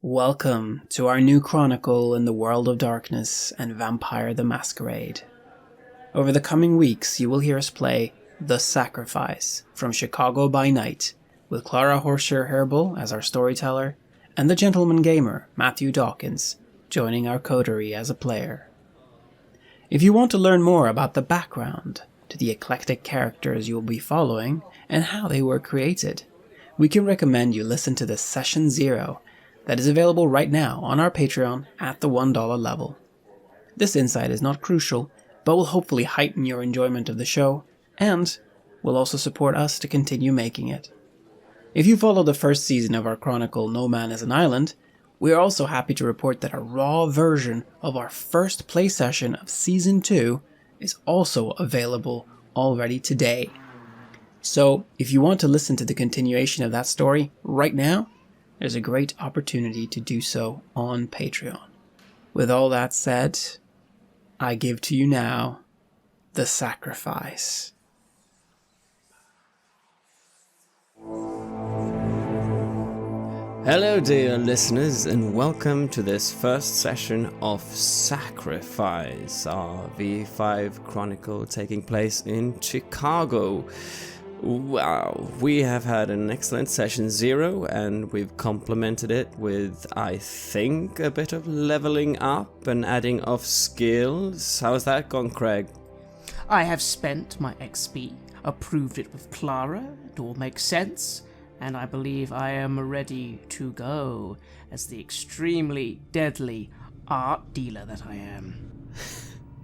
Welcome to our new chronicle in the world of darkness and Vampire the Masquerade. Over the coming weeks, you will hear us play The Sacrifice from Chicago by Night, with Clara Horscher-Herbal as our storyteller, and the gentleman gamer, Matthew Dawkins, joining our coterie as a player. If you want to learn more about the background to the eclectic characters you will be following and how they were created, we can recommend you listen to the Session Zero that is available right now on our Patreon at the $1 level. This insight is not crucial, but will hopefully heighten your enjoyment of the show, and will also support us to continue making it. If you follow the first season of our chronicle No Man is an Island, we are also happy to report that a raw version of our first play session of Season 2 is also available already today. So, if you want to listen to the continuation of that story right now, there's a great opportunity to do so on Patreon. With all that said, I give to you now The Sacrifice. Hello dear listeners, and welcome to this first session of Sacrifice, our V5 chronicle taking place in Chicago. Wow, we have had an excellent session 0, and we've complemented it with, I think, a bit of leveling up and adding of skills. How's that gone, Craig? I have spent my XP, approved it with Clara, it all makes sense, and I believe I am ready to go as the extremely deadly art dealer that I am.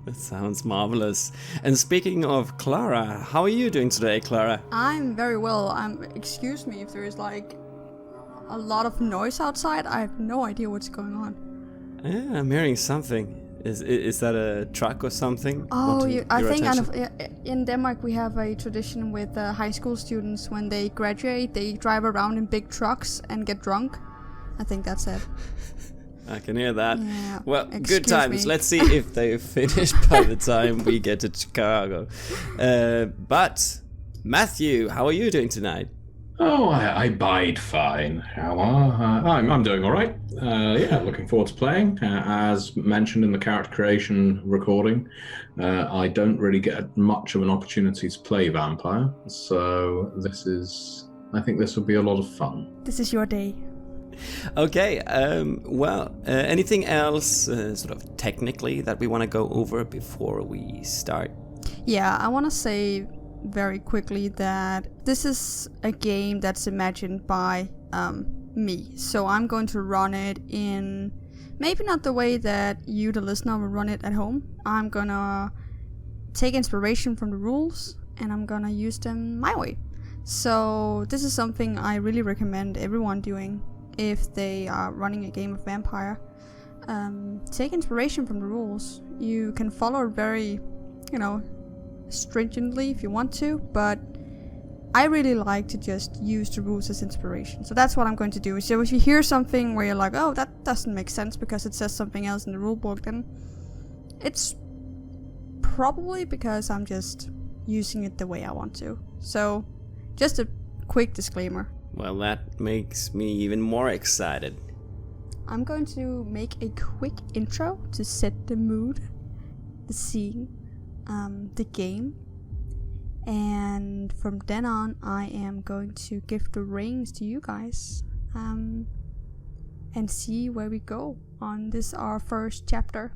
That sounds marvelous. And speaking of Clara, how are you doing today, Clara? I'm very well. Excuse me if there is like a lot of noise outside. I have no idea what's going on. Yeah, I'm hearing something. Is that a truck or something? Oh, I think in Denmark we have a tradition with high school students. When they graduate, they drive around in big trucks and get drunk. I think that's it. I can hear that. Yeah, well, good times. Let's see if they finish by the time we get to Chicago. But, Matthew, how are you doing tonight? Oh, I bide fine. How are I'm doing all right. Yeah, looking forward to playing. As mentioned in the character creation recording, I don't really get much of an opportunity to play Vampire, so I think this will be a lot of fun. This is your day. Okay, anything else sort of technically that we want to go over before we start? Yeah, I want to say very quickly that this is a game that's imagined by me. So I'm going to run it in maybe not the way that you, the listener, will run it at home. I'm going to take inspiration from the rules and I'm going to use them my way. So this is something I really recommend everyone doing if they are running a game of Vampire. Take inspiration from the rules. You can follow it very, stringently if you want to, but I really like to just use the rules as inspiration. So that's what I'm going to do. So if you hear something where you're like, oh, that doesn't make sense because it says something else in the rule book, then it's probably because I'm just using it the way I want to. So just a quick disclaimer. Well, that makes me even more excited. I'm going to make a quick intro to set the mood, the scene, the game, and from then on I am going to give the reins to you guys and see where we go on this, our first chapter.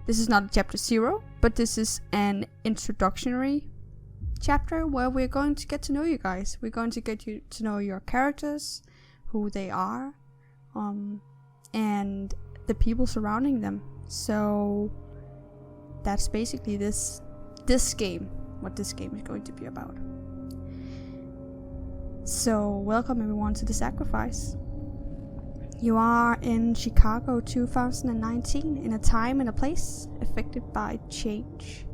This is not a chapter 0, but this is an introductory chapter where we're going to get to know you guys. We're going to get you to know your characters, who they are, and the people surrounding them. So that's basically this game, what this game is going to be about. So welcome everyone to The Sacrifice. You are in Chicago 2019, in a time and a place affected by change.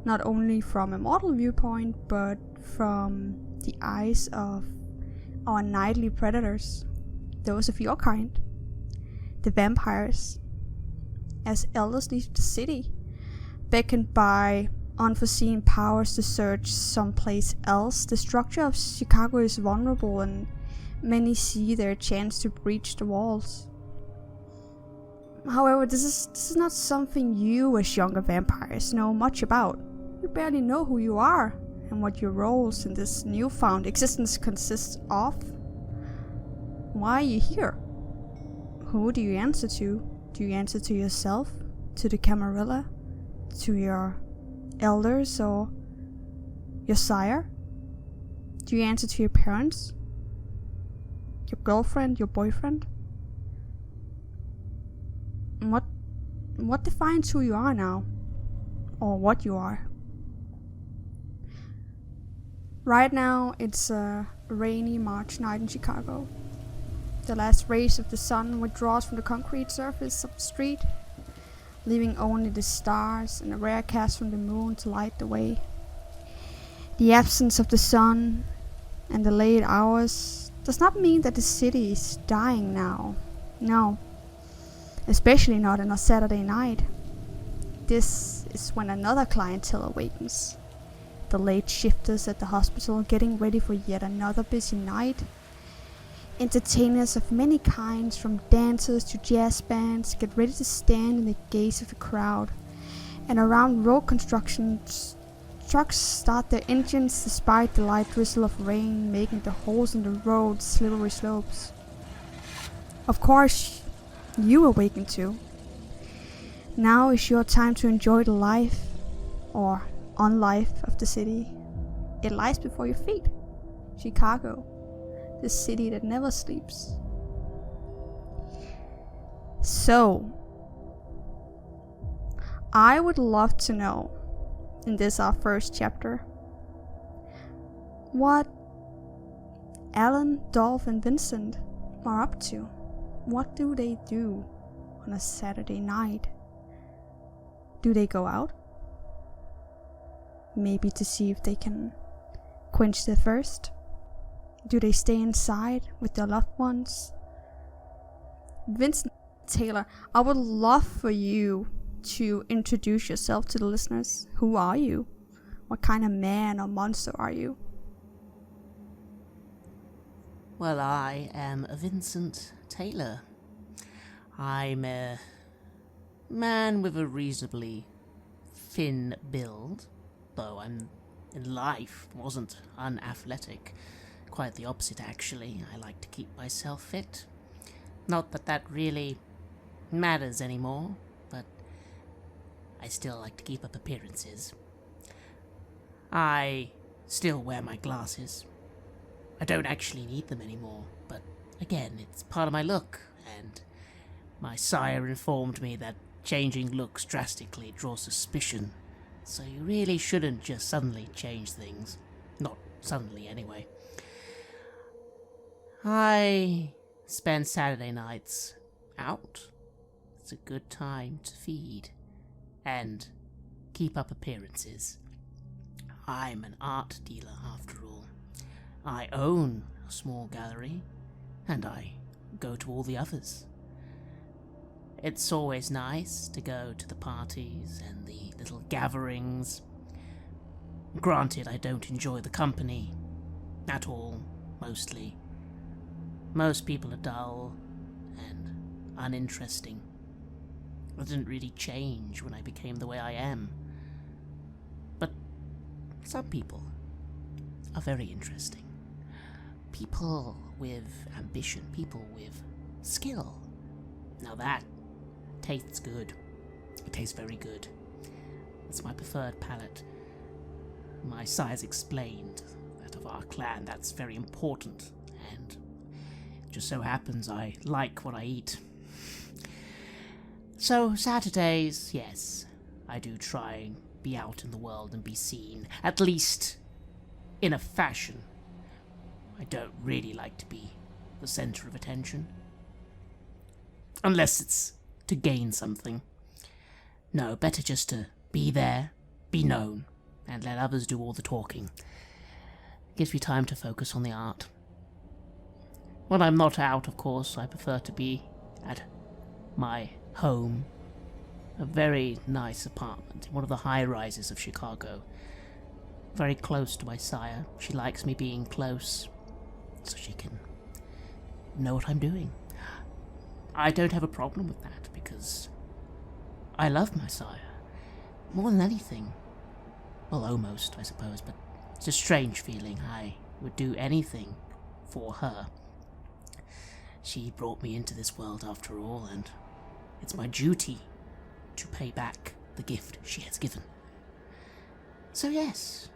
Not only from a mortal viewpoint, but from the eyes of our nightly predators, those of your kind, the vampires. As elders leave the city, beckoned by unforeseen powers to search someplace else, the structure of Chicago is vulnerable and Many see their chance to breach the walls. However, this is not something you as younger vampires know much about. You barely know who you are and what your roles in this newfound existence consist of. Why are you here? Who do you answer to? Do you answer to yourself? To the Camarilla? To your elders or your sire? Do you answer to your parents? Your girlfriend? Your boyfriend? What defines who you are now? Or what you are? Right now, it's a rainy March night in Chicago. The last rays of the sun withdraws from the concrete surface of the street, leaving only the stars and a rare cast from the moon to light the way. The absence of the sun and the late hours does not mean that the city is dying now. No. Especially not on a Saturday night. This is when another clientele awakens. The late shifters at the hospital getting ready for yet another busy night. Entertainers of many kinds, from dancers to jazz bands, get ready to stand in the gaze of the crowd. And around road construction, trucks start their engines despite the light drizzle of rain making the holes in the road slippery slopes. Of course, you awaken too. Now is your time to enjoy the life, or unlife, of the city. It lies before your feet. Chicago, the city that never sleeps. So, I would love to know, in this our first chapter, what Alan, Dolph, and Vincent are up to. What do they do on a Saturday night? Do they go out? Maybe to see if they can quench their thirst? Do they stay inside with their loved ones? Vincent, Taylor, I would love for you to introduce yourself to the listeners. Who are you? What kind of man or monster are you? Well, I am Vincent Taylor. I'm a man with a reasonably thin build, though I'm in life wasn't unathletic. Quite the opposite, actually. I like to keep myself fit. Not that that really matters anymore, but I still like to keep up appearances. I still wear my glasses. I don't actually need them anymore, but again, it's part of my look, and my sire informed me that changing looks drastically draws suspicion, so you really shouldn't just suddenly change things. Not suddenly, anyway. I spend Saturday nights out. It's a good time to feed and keep up appearances. I'm an art dealer, after all. I own a small gallery, and I go to all the others. It's always nice to go to the parties and the little gatherings. Granted, I don't enjoy the company at all, mostly. Most people are dull and uninteresting. I didn't really change when I became the way I am. But some people are very interesting. People with ambition, people with skill. Now that tastes good. It tastes very good. It's my preferred palate. My sire's explained that of our clan that's very important, and it just so happens I like what I eat. So Saturdays, yes, I do try and be out in the world and be seen, at least in a fashion. I don't really like to be the center of attention. Unless it's to gain something. No, better just to be there, be known, and let others do all the talking. Gives me time to focus on the art. When I'm not out, of course, I prefer to be at my home. A very nice apartment in one of the high-rises of Chicago. Very close to my sire. She likes me being close, so she can know what I'm doing. I don't have a problem with that, because I love my sire. More than anything. Well, almost, I suppose, but it's a strange feeling. I would do anything for her. She brought me into this world after all, and it's my duty to pay back the gift she has given. So yes,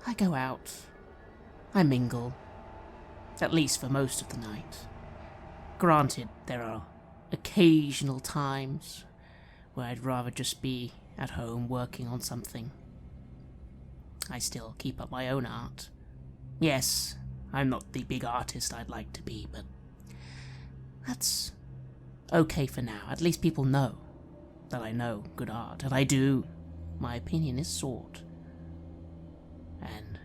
I go out, I mingle, at least for most of the night. Granted, there are occasional times where I'd rather just be at home working on something. I still keep up my own art. Yes, I'm not the big artist I'd like to be, but that's okay for now. At least people know that I know good art, and I do. My opinion is sought, and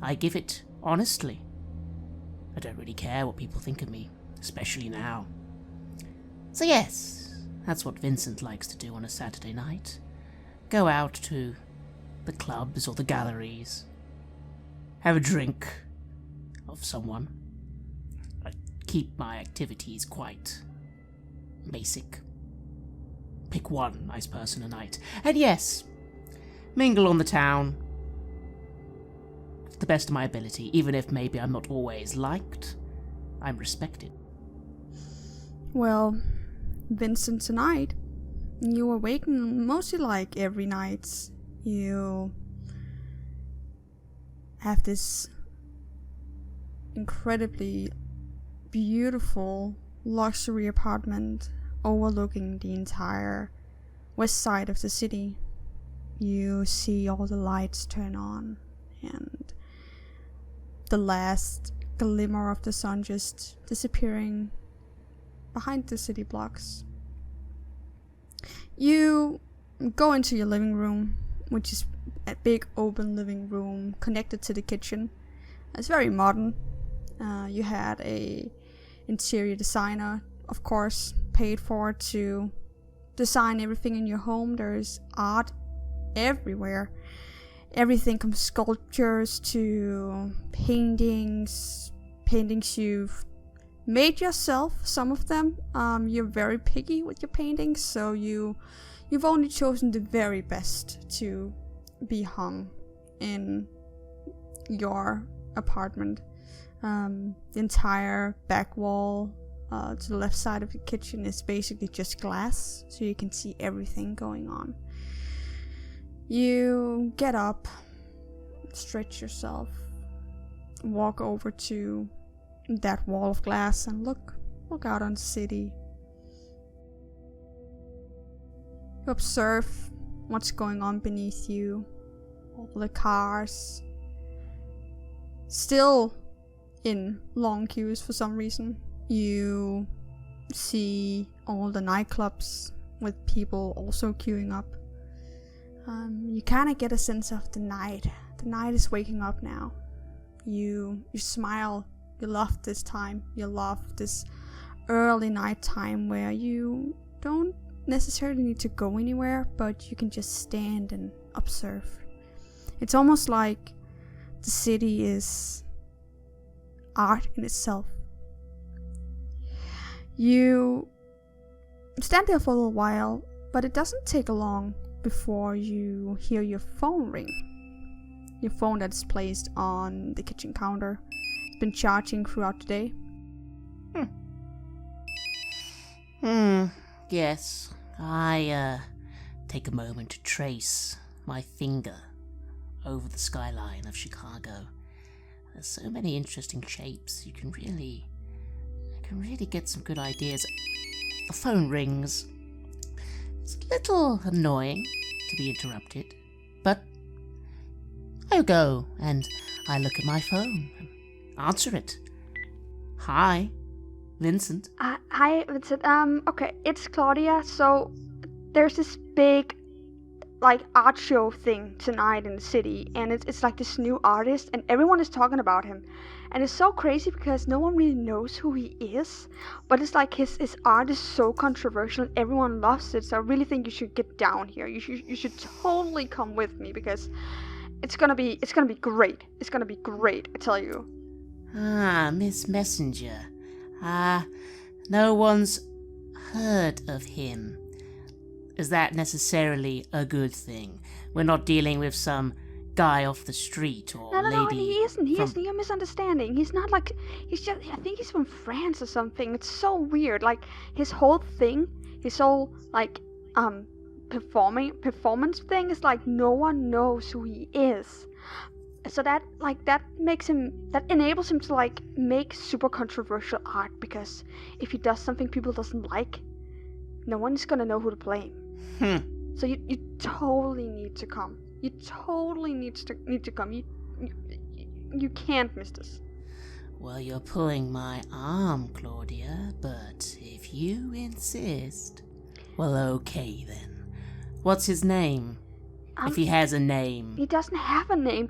I give it honestly. I don't really care what people think of me, especially now. So yes, that's what Vincent likes to do on a Saturday night. Go out to the clubs or the galleries, have a drink of someone. I keep my activities quite basic. Pick one nice person a night. And yes, mingle on the town to the best of my ability. Even if maybe I'm not always liked, I'm respected. Well, Vincent, tonight you awaken mostly like every night. You have this incredibly beautiful luxury apartment overlooking the entire west side of the city. You see all the lights turn on and the last glimmer of the sun just disappearing behind the city blocks. You go into your living room, which is a big open living room connected to the kitchen. It's very modern. You had a interior designer, of course, paid for to design everything in your home. There's art everywhere. Everything from sculptures to paintings you've made yourself, some of them. You're very picky with your paintings, so you've only chosen the very best to be hung in your apartment. The entire back wall to the left side of the kitchen is basically just glass, so you can see everything going on. You get up, stretch yourself, walk over to that wall of glass and look out on the city. You observe what's going on beneath you. All the cars still in long queues for some reason. You see all the nightclubs with people also queuing up. You kind of get a sense of the night. The night is waking up now. You smile. You love this time. You love this early night time where you don't necessarily need to go anywhere, but you can just stand and observe. It's almost like the city is art in itself. You stand there for a little while, but it doesn't take long before you hear your phone ring. Your phone that's placed on the kitchen counter. It's been charging throughout the day. Yes. I take a moment to trace my finger over the skyline of Chicago. There's so many interesting shapes. You can really get some good ideas. The phone rings. It's a little annoying to be interrupted, but I go and I look at my phone and answer it. Hi, Vincent. Hi, Vincent. Okay, it's Claudia. So there's this big, art show thing tonight in the city, and it's like this new artist, and everyone is talking about him, and it's so crazy because no one really knows who he is, but it's like his art is so controversial, and everyone loves it. So I really think you should get down here. You should totally come with me because it's gonna be great. It's gonna be great, I tell you. Ah, Miss Messenger. No one's heard of him. Is that necessarily a good thing? We're not dealing with some guy off the street or No, lady. he isn't. You're misunderstanding. He's not like. He's just. I think he's from France or something. It's so weird. Like his whole thing, his whole like performance thing is like no one knows who he is. So that enables him to like make super controversial art, because if he does something people doesn't like, no one's gonna know who to blame. So you totally need to come. You totally need to come. You can't miss this. Well, you're pulling my arm, Claudia, but if you insist, well, okay then. What's his name? If he has a name. He doesn't have a name.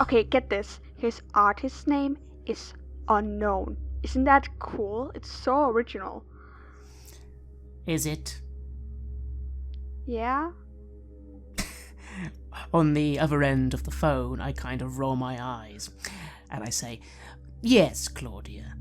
Okay, get this. His artist's name is unknown. Isn't that cool? It's so original. Is it? Yeah? On the other end of the phone, I kind of roll my eyes, and I say, yes, Claudia,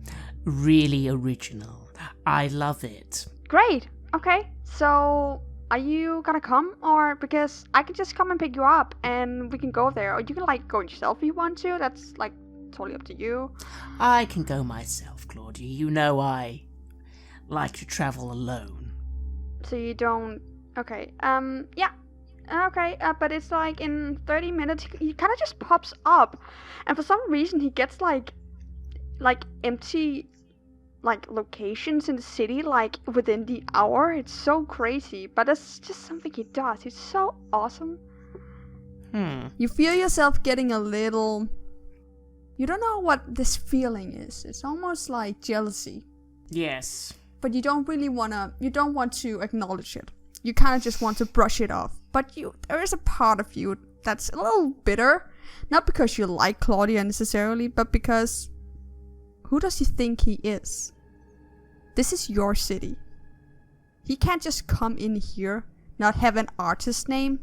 really original. I love it. Great. Okay, so are you gonna come? Or because I can just come and pick you up and we can go there, or you can like go yourself if you want to. That's like totally up to you. I can go myself, Claudia. You know I like to travel alone. So you don't... Okay, yeah. Okay, but it's like in 30 minutes he kind of just pops up, and for some reason he gets like empty like locations in the city like within the hour. It's so crazy, but that's just something he does. He's so awesome. You feel yourself getting a little... You don't know what this feeling is. It's almost like jealousy. Yes. But you don't want to acknowledge it. You kind of just want to brush it off. But there is a part of you that's a little bitter. Not because you like Claudia necessarily, but because... Who does he think he is? This is your city. He can't just come in here, not have an artist name,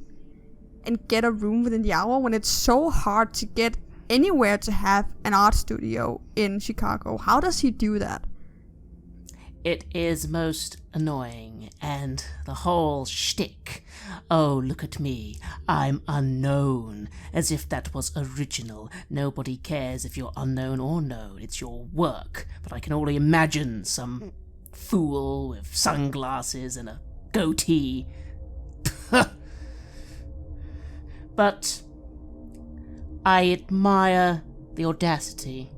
and get a room within the hour when it's so hard to get anywhere to have an art studio in Chicago. How does he do that? It is most annoying, and the whole shtick. Oh, look at me, I'm unknown, as if that was original. Nobody cares if you're unknown or known, it's your work. But I can only imagine some fool with sunglasses and a goatee. But I admire the audacity.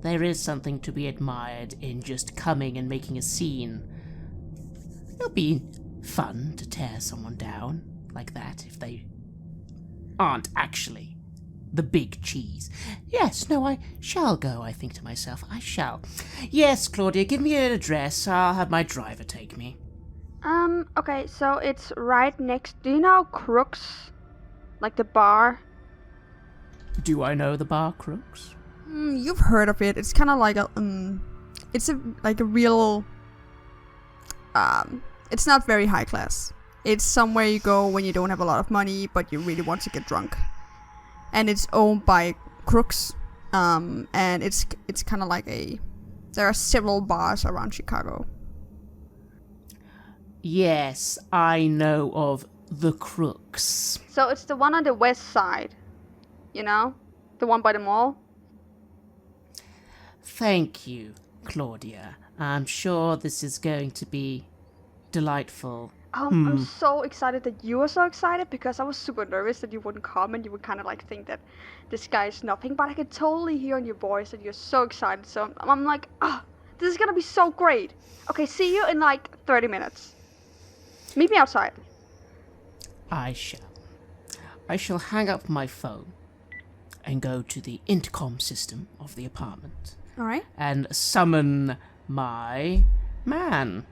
There is something to be admired in just coming and making a scene. It'll be fun to tear someone down like that if they aren't actually the big cheese. Yes, no, I shall go, I think to myself. I shall. Yes, Claudia, give me an address. I'll have my driver take me. Okay, so it's right next... Do you know Crooks? Like the bar? Do I know the bar, Crooks? You've heard of it. It's kind of like a it's a real it's not very high class. It's somewhere you go when you don't have a lot of money but you really want to get drunk. And it's owned by crooks. And it's kind of like there are several bars around Chicago. Yes, I know of the Crooks. So it's the one on the west side. You know? The one by the mall. Thank you, Claudia. I'm sure this is going to be delightful. I'm so excited that you are so excited, because I was super nervous that you wouldn't come and you would kind of like think that this guy is nothing. But I could totally hear in your voice that you're so excited. So I'm like, this is gonna be so great. Okay, see you in like 30 minutes. Meet me outside. I shall hang up my phone and go to the intercom system of the apartment. Alright. And summon my man,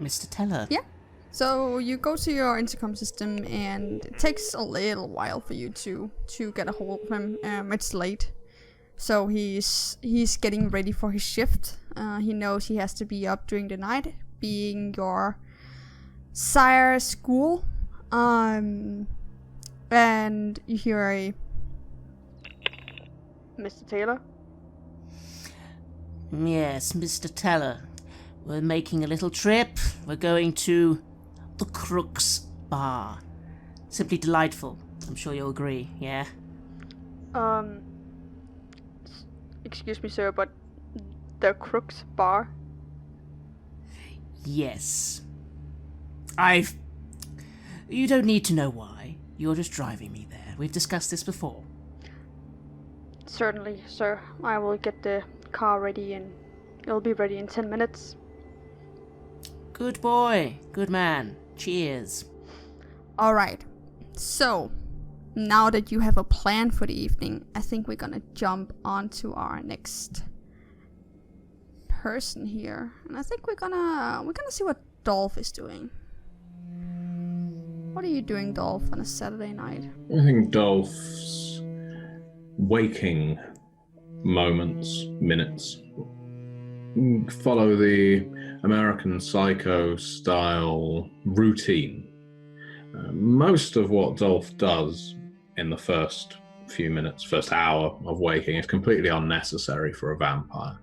Mr. Teller. Yeah. So you go to your intercom system, and it takes a little while for you to get a hold of him. It's late, so he's getting ready for his shift. He knows he has to be up during the night, being your sire's school. And you hear a... Mr. Taylor? Yes, Mr. Teller. We're making a little trip. We're going to the Crooks Bar. Simply delightful. I'm sure you'll agree, yeah? Excuse me, sir, but the Crooks Bar? Yes. You don't need to know why. You're just driving me there. We've discussed this before. Certainly, sir. I will get the car ready and it'll be ready in 10 minutes. Good boy. Good man. Cheers. Alright. So, now that you have a plan for the evening, I think we're gonna jump onto our next person here. And I think we're gonna see what Dolph is doing. What are you doing, Dolph, on a Saturday night? I think Dolph's waking moments, minutes, follow the American Psycho style routine. Most of what Dolph does in the first few minutes, first hour of waking is completely unnecessary for a vampire.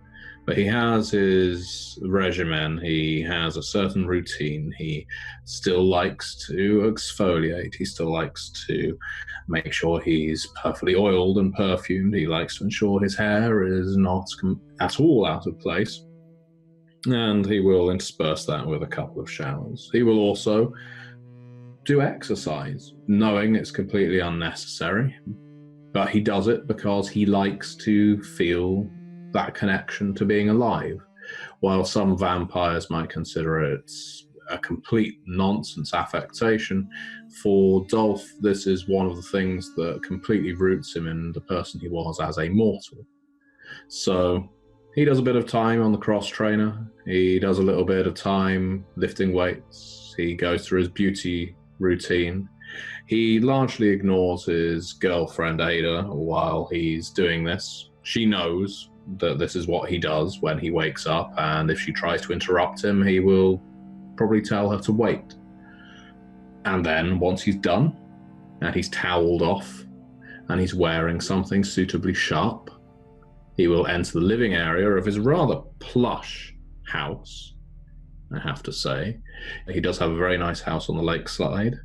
But he has his regimen, he has a certain routine, he still likes to exfoliate, he still likes to make sure he's perfectly oiled and perfumed, he likes to ensure his hair is not at all out of place, and he will intersperse that with a couple of showers. He will also do exercise, knowing it's completely unnecessary, but he does it because he likes to feel that connection to being alive. While some vampires might consider it a complete nonsense affectation, for Dolph, this is one of the things that completely roots him in the person he was as a mortal. So he does a bit of time on the cross trainer, he does a little bit of time lifting weights, he goes through his beauty routine. He largely ignores his girlfriend Ada while he's doing this. She knows that this is what he does when he wakes up, and if she tries to interrupt him, he will probably tell her to wait. And then once he's done, and he's toweled off, and he's wearing something suitably sharp, he will enter the living area of his rather plush house, I have to say. He does have a very nice house on the lakeside,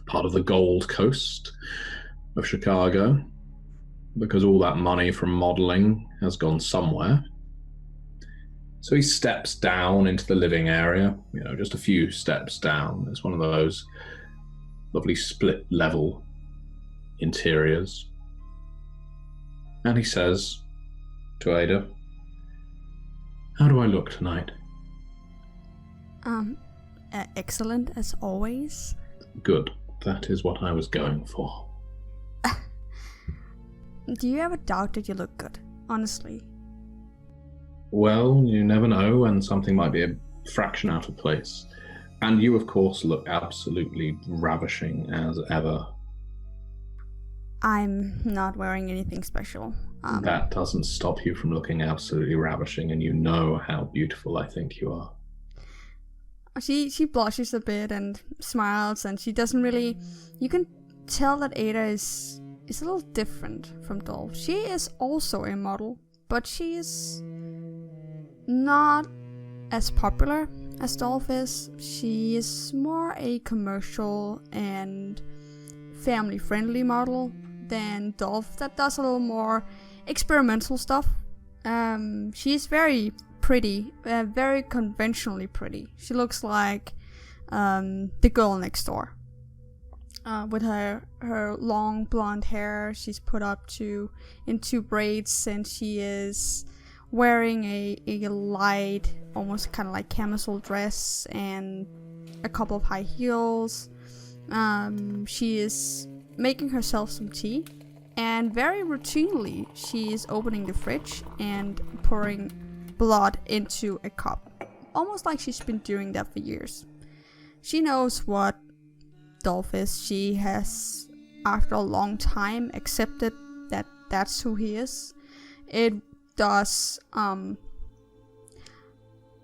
part of the Gold Coast of Chicago, because all that money from modeling has gone somewhere. So he steps down into the living area, just a few steps down. It's one of those lovely split level interiors. And he says to Ada, "How do I look tonight?" Excellent as always. Good. That is what I was going for. Do you ever doubt that you look good? Honestly. Well, you never know, and something might be a fraction out of place. And you, of course, look absolutely ravishing as ever. I'm not wearing anything special. That doesn't stop you from looking absolutely ravishing, and you know how beautiful I think you are. She blushes a bit and smiles, and she doesn't really... You can tell that Ada is a little different from Dolph. She is also a model, but she is not as popular as Dolph is. She is more a commercial and family-friendly model than Dolph that does a little more experimental stuff. She is very pretty, very conventionally pretty. She looks like the girl next door. With her long blonde hair, she's put up in two braids, and she is wearing a light, almost kind of like camisole dress and a couple of high heels. She is making herself some tea, and very routinely she is opening the fridge and pouring blood into a cup, almost like she's been doing that for years. She knows what Dolph is. She has, after a long time, accepted that that's who he is. It does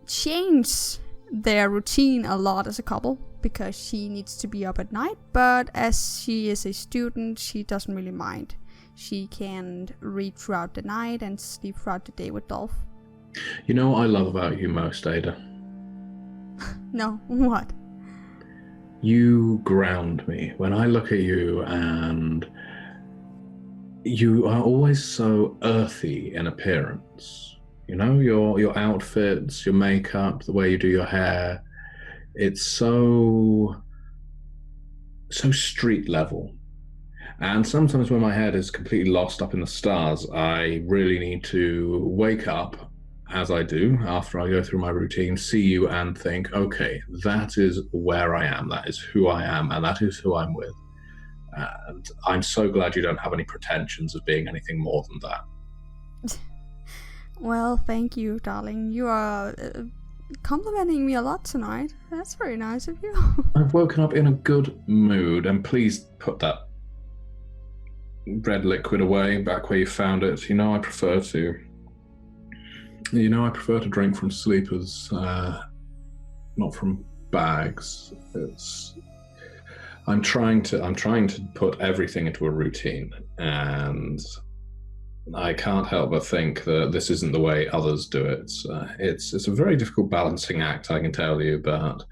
change their routine a lot as a couple, because she needs to be up at night, but as she is a student, she doesn't really mind. She can read throughout the night and sleep throughout the day with Dolph. You know what I love about you most, Ada? No, what? You ground me. When I look at you, and you are always so earthy in appearance. You know, your outfits, your makeup, the way you do your hair. It's so street level. And sometimes when my head is completely lost up in the stars, I really need to wake up, as I do after I go through my routine, see you and think, okay, that is where I am, that is who I am, and that is who I'm with. And I'm so glad you don't have any pretensions of being anything more than that. Well, thank you, darling. You are complimenting me a lot tonight. That's very nice of you. I've woken up in a good mood, and please put that red liquid away back where you found it. I prefer to drink from sleepers, not from bags. I'm trying to put everything into a routine, and I can't help but think that this isn't the way others do it. It's a very difficult balancing act, I can tell you, but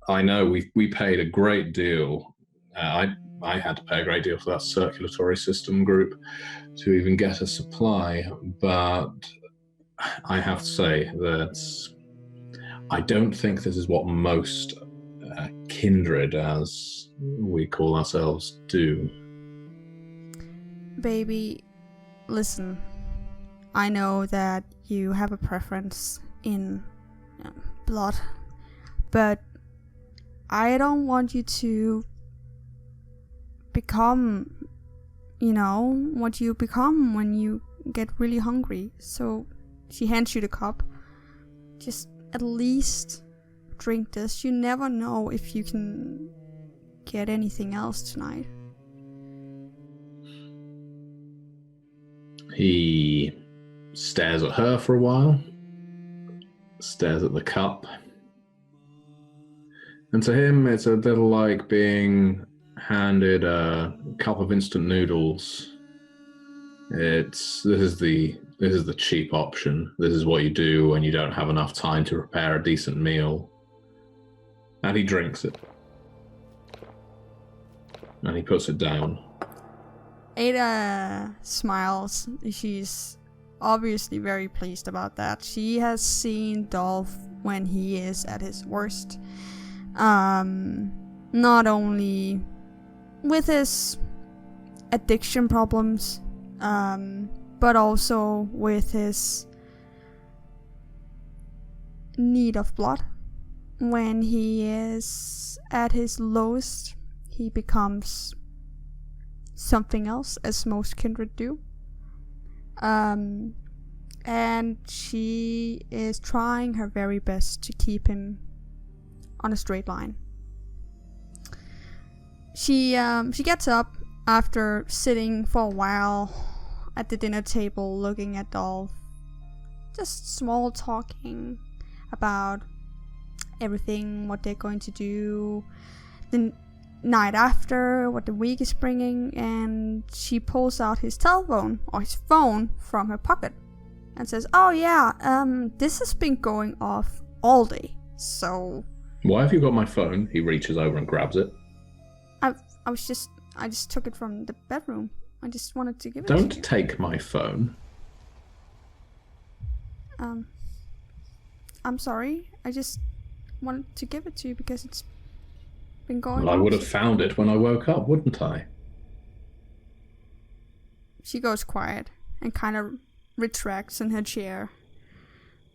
I know we paid a great deal. I had to pay a great deal for that circulatory system group to even get a supply, but I have to say that I don't think this is what most kindred, as we call ourselves, do. Baby, listen. I know that you have a preference in blood, but I don't want you to become, what you become when you get really hungry. So she hands you the cup. Just at least drink this. You never know if you can get anything else tonight. He stares at her for a while, stares at the cup, and to him it's a little like being handed a cup of instant noodles. This is the cheap option. This is what you do when you don't have enough time to prepare a decent meal. And he drinks it. And he puts it down. Ada smiles. She's obviously very pleased about that. She has seen Dolph when he is at his worst. Not only with his addiction problems, but also with his need of blood. When he is at his lowest, he becomes something else, as most kindred do. And she is trying her very best to keep him on a straight line. She gets up after sitting for a while at the dinner table looking at Dolph, just small talking about everything, what they're going to do the night after, what the week is bringing, and she pulls out his telephone or his phone from her pocket and says, "Oh yeah, this has been going off all day, so..." "Why have you got my phone?" He reaches over and grabs it. I just took it from the bedroom. I just wanted to give it to you. Don't take my phone. I'm sorry. I just wanted to give it to you because it's been going on. Well, I would have found it when I woke up, wouldn't I? She goes quiet and kind of retracts in her chair.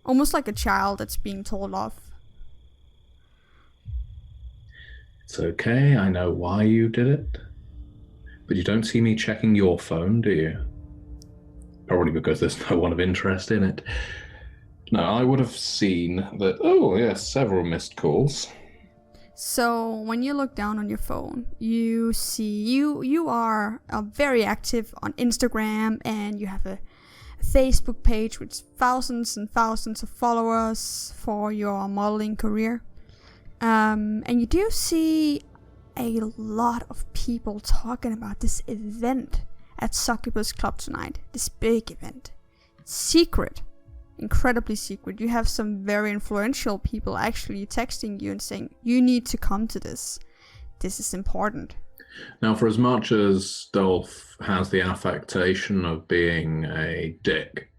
Almost like a child that's being told off. It's okay, I know why you did it. But you don't see me checking your phone, do you? Probably because there's no one of interest in it. No, I would have seen that, oh yes, several missed calls. So when you look down on your phone, you see you are very active on Instagram, and you have a Facebook page with thousands and thousands of followers for your modeling career. And you do see a lot of people talking about this event at Succubus Club tonight. This big event. Secret. incredibly secret. You have some very influential people actually texting you and saying, you need to come to this. This is important. Now, for as much as Dolph has the affectation of being a dick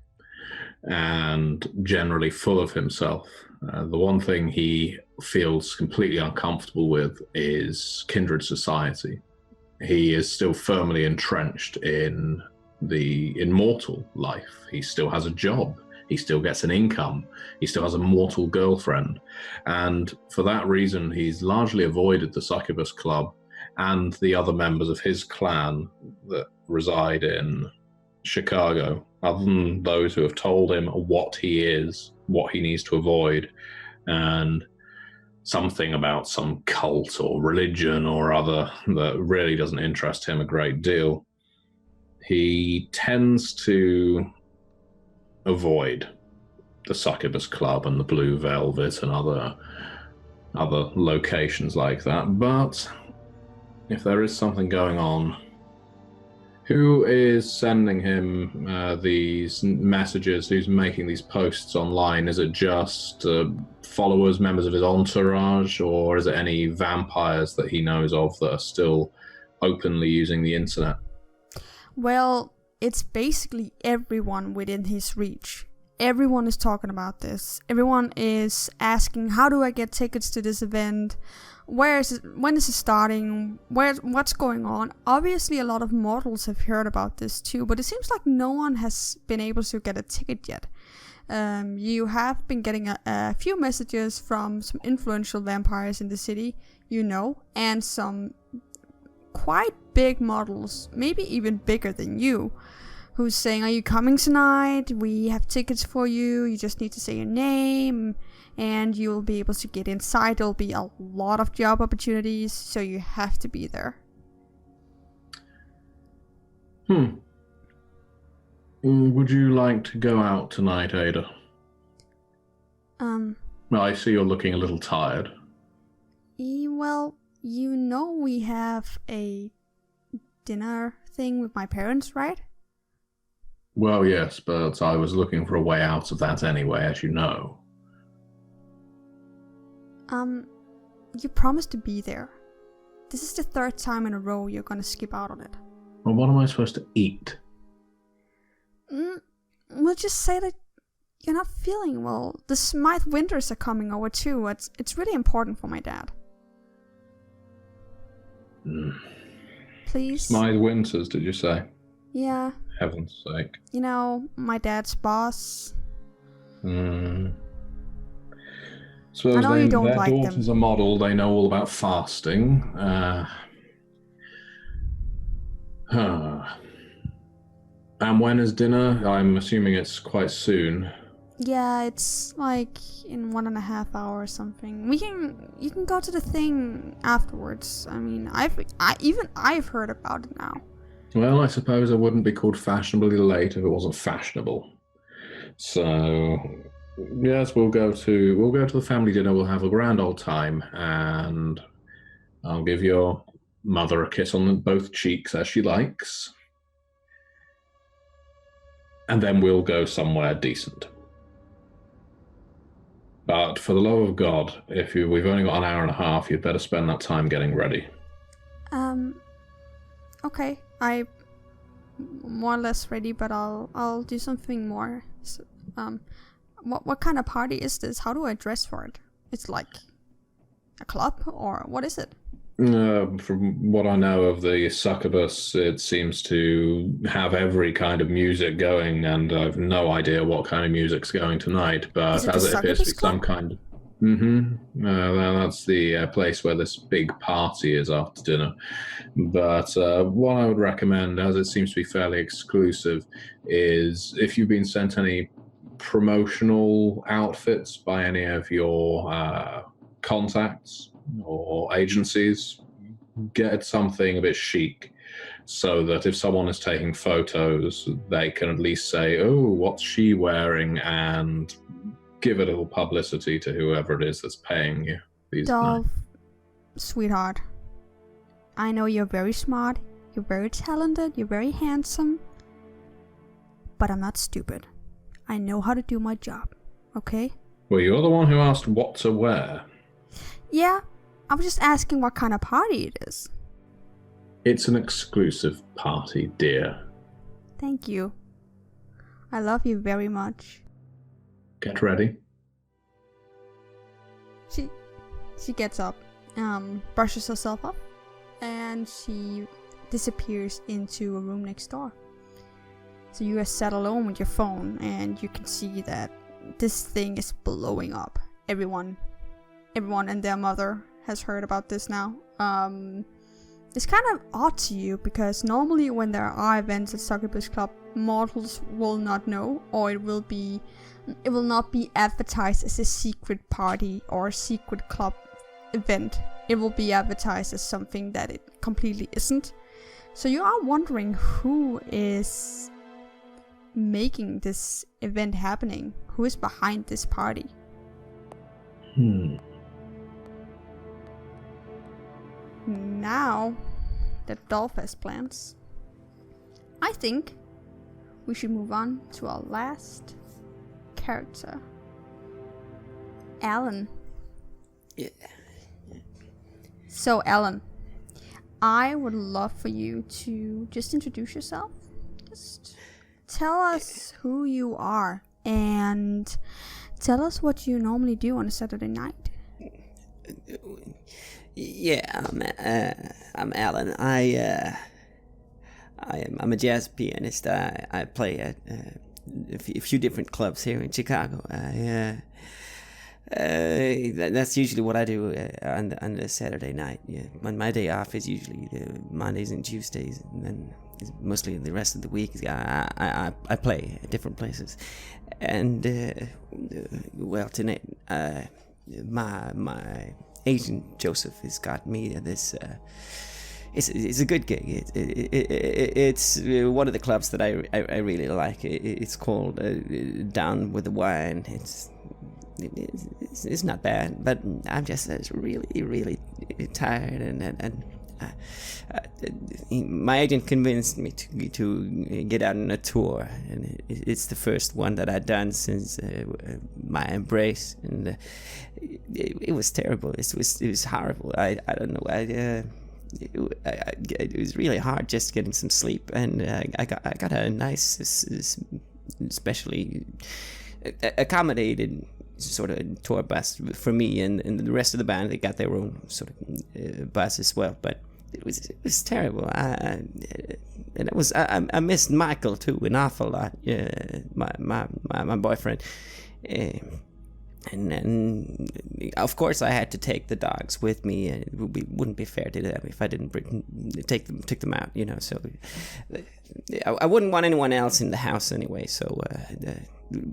and generally full of himself, the one thing he feels completely uncomfortable with is kindred society. He is still firmly entrenched in the immortal life. He still has a job. He still gets an income. He still has a mortal girlfriend. And for that reason, he's largely avoided the Succubus Club and the other members of his clan that reside in Chicago, other than those who have told him what he is, what he needs to avoid, and something about some cult or religion or other that really doesn't interest him a great deal. He tends to avoid the Succubus Club and the Blue Velvet and other locations like that. But if there is something going on, who is sending him these messages? Who's making these posts online? Is it just followers, members of his entourage, or is it any vampires that he knows of that are still openly using the internet? Well, it's basically everyone within his reach. Everyone is talking about this. Everyone is asking, how do I get tickets to this event? Where is it? When is it starting? What's going on? Obviously, a lot of mortals have heard about this too, but it seems like no one has been able to get a ticket yet. You have been getting a few messages from some influential vampires in the city, and some quite big models, maybe even bigger than you, who's saying, are you coming tonight? We have tickets for you. You just need to say your name and you'll be able to get inside. There'll be a lot of job opportunities, so you have to be there. Would you like to go out tonight, Ada? Well, I see you're looking a little tired. Well, we have a dinner thing with my parents, right? Well, yes, but I was looking for a way out of that anyway, as you know. You promised to be there. This is the third time in a row you're gonna skip out on it. Well, what am I supposed to eat? We'll just say that you're not feeling well. The Smythe Winters are coming over too. It's really important for my dad. Please? Smythe Winters, did you say? Yeah. Heaven's sake. My dad's boss. Suppose I know you don't their like them. daughter's a model, they know all about fasting. And when is dinner? I'm assuming it's quite soon. Yeah, it's like in 1.5 hours or something. You can go to the thing afterwards. I mean, I've heard about it now. Well, I suppose I wouldn't be called fashionably late if it wasn't fashionable. So, yes, we'll go to the family dinner. We'll have a grand old time, and I'll give your mother a kiss on both cheeks as she likes. And then we'll go somewhere decent. But for the love of God, we've only got an hour and a half, you'd better spend that time getting ready. Okay. I'm more or less ready, but I'll do something more. So, what kind of party is this? How do I dress for it? It's like a club, or what is it? From what I know of the Succubus, it seems to have every kind of music going, and I've no idea what kind of music's going tonight, but as it appears to be some kind of... that's the place where this big party is after dinner. But what I would recommend, as it seems to be fairly exclusive, is if you've been sent any promotional outfits by any of your contacts or agencies, get something a bit chic so that if someone is taking photos, they can at least say, oh, what's she wearing, and give a little publicity to whoever it is that's paying you these Dolph, nights. Sweetheart, I know you're very smart, you're very talented, you're very handsome, but I'm not stupid. I know how to do my job, okay? Well, you're the one who asked what to wear. Yeah, I was just asking what kind of party it is. It's an exclusive party, dear. Thank you. I love you very much. Get ready. She gets up, brushes herself up, and she disappears into a room next door. So you are sat alone with your phone, and you can see that this thing is blowing up. Everyone and their mother has heard about this now. It's kind of odd to you, because normally when there are events at Succubus Club, mortals will not know, or it will not be advertised as a secret party or a secret club event. It will be advertised as something that it completely isn't. So you are wondering who is making this event happening, who is behind this party. Now that Dolph has plans, I think we should move on to our last character, Alan. Yeah. So Alan, I would love for you to just introduce yourself. Just tell us who you are and tell us what you normally do on a Saturday night. Yeah, I'm Alan. I'm a jazz pianist. I play at a few different clubs here in Chicago. That's usually what I do on the Saturday night. Yeah, my day off is usually Mondays and Tuesdays, and then mostly the rest of the week I play at different places. And well, tonight my agent Joseph has got me this. It's a good gig. It's one of the clubs that I really like. It's called Down with the Wine. It's not bad, but I'm just really tired, and my agent convinced me to get out on a tour, and it's the first one that I've done since my embrace, and it was terrible. It was horrible. I don't know. It was really hard just getting some sleep, and I got a nice, especially accommodated sort of tour bus for me, and the rest of the band. They got their own sort of bus as well, but it was terrible. And it was I missed Michael too an awful lot. My boyfriend. And of course I had to take the dogs with me, and it wouldn't be fair to them if I didn't take them out, So I wouldn't want anyone else in the house anyway, so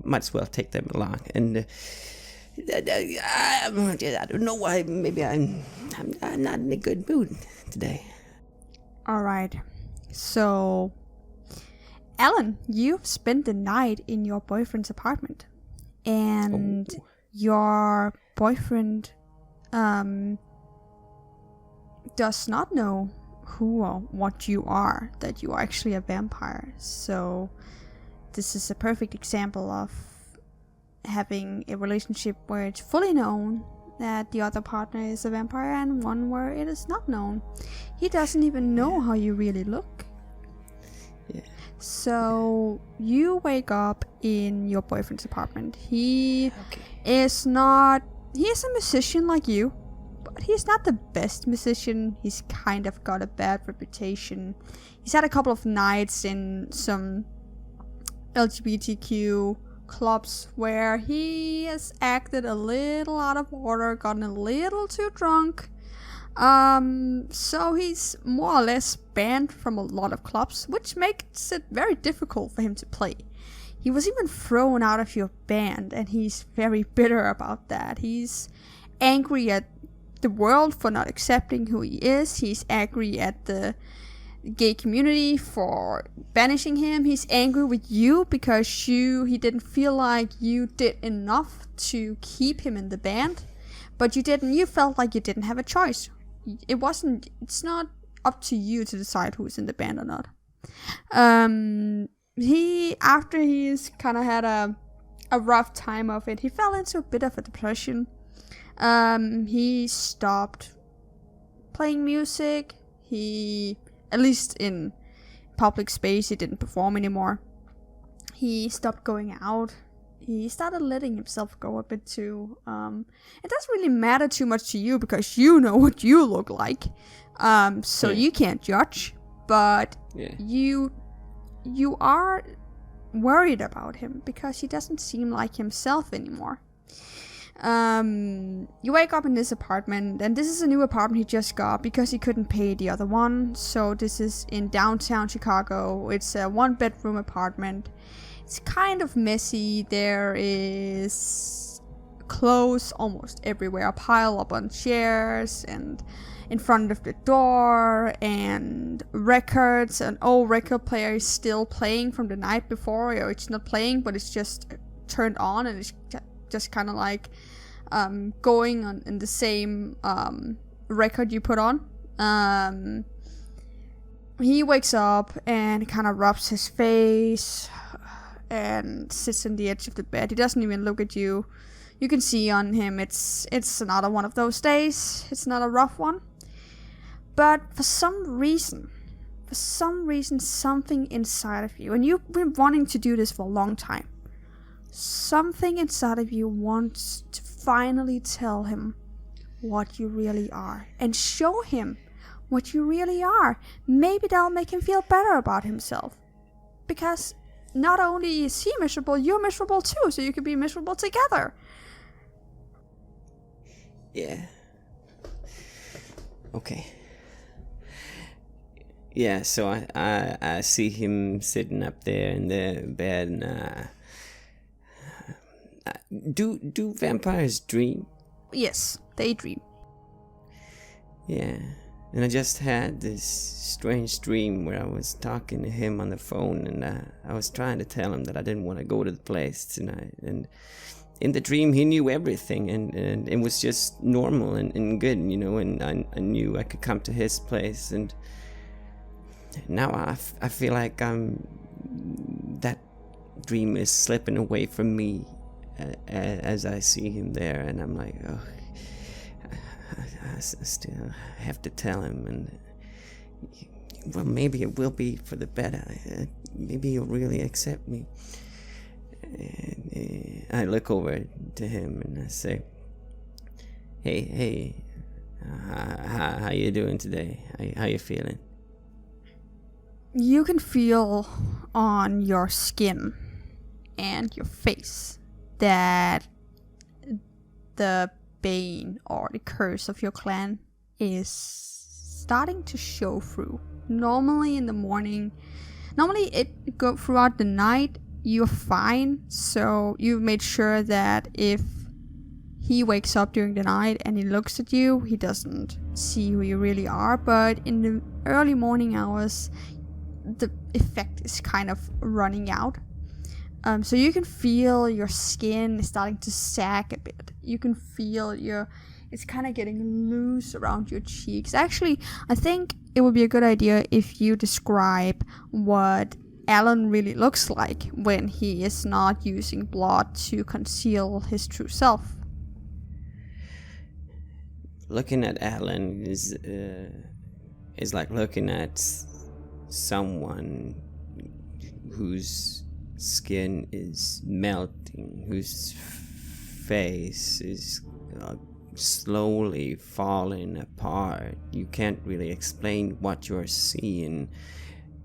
might as well take them along. And I don't know why. Maybe I'm not in a good mood today. All right, so Alan, you've spent the night in your boyfriend's apartment, and your boyfriend does not know who or what you are, that you are actually a vampire. So this is a perfect example of having a relationship where it's fully known that the other partner is a vampire, and one where it is not known. He doesn't even know how you really look. Yeah. So you wake up in your boyfriend's apartment. He is a musician like you, but he's not the best musician. He's kind of got a bad reputation. He's had a couple of nights in some LGBTQ clubs where he has acted a little out of order, gotten a little too drunk. So he's more or less banned from a lot of clubs, which makes it very difficult for him to play. He was even thrown out of your band, and he's very bitter about that. He's angry at the world for not accepting who he is. He's angry at the gay community for banishing him. He's angry with you because he didn't feel like you did enough to keep him in the band, but you felt like you didn't have a choice. It's not up to you to decide who's in the band or not. After he's kind of had a a rough time of it. He fell into a bit of a depression. He stopped playing music. He, at least in public space, he didn't perform anymore. He stopped going out. He started letting himself go a bit too. It doesn't really matter too much to you because you know what you look like. So you can't judge. But you are worried about him because he doesn't seem like himself anymore. You wake up in this apartment, and this is a new apartment he just got because he couldn't pay the other one. So this is in downtown Chicago. It's a 1-bedroom apartment. It's kind of messy. There is clothes almost everywhere, piled up on chairs and in front of the door, and records. An old record player is still playing from the night before, or it's not playing, but it's just turned on, and it's just kind of like going on in the same record you put on. He wakes up and kind of rubs his face and sits on the edge of the bed. He doesn't even look at you. You can see on him it's another one of those days. It's not a rough one. But for some reason, something inside of you, and you've been wanting to do this for a long time, something inside of you wants to finally tell him what you really are and show him what you really are. Maybe that'll make him feel better about himself. Because not only is he miserable, you're miserable too, so you can be miserable together. Yeah. Okay. Yeah, so I see him sitting up there in the bed, and do vampires dream? Yes, they dream. Yeah, and I just had this strange dream where I was talking to him on the phone, and I was trying to tell him that I didn't want to go to the place tonight, and in the dream he knew everything, and it was just normal and good, you know, and I knew I could come to his place, and now I feel like that dream is slipping away from me as I see him there, and I'm like, oh, I still have to tell him, and well, maybe it will be for the better. Maybe he'll really accept me. And I look over to him and I say, hey, how you doing today? How you feeling? You can feel on your skin and your face that the bane or the curse of your clan is starting to show through. Normally in the morning, it go throughout the night, you're fine. So you've made sure that if he wakes up during the night and he looks at you, he doesn't see who you really are. But in the early morning hours, the effect is kind of running out. So you can feel your skin is starting to sag a bit. You can feel it's kind of getting loose around your cheeks. Actually, I think it would be a good idea if you describe what Alan really looks like when he is not using blood to conceal his true self. Looking at Alan is like looking at someone whose skin is melting, whose face is slowly falling apart. You can't really explain what you're seeing.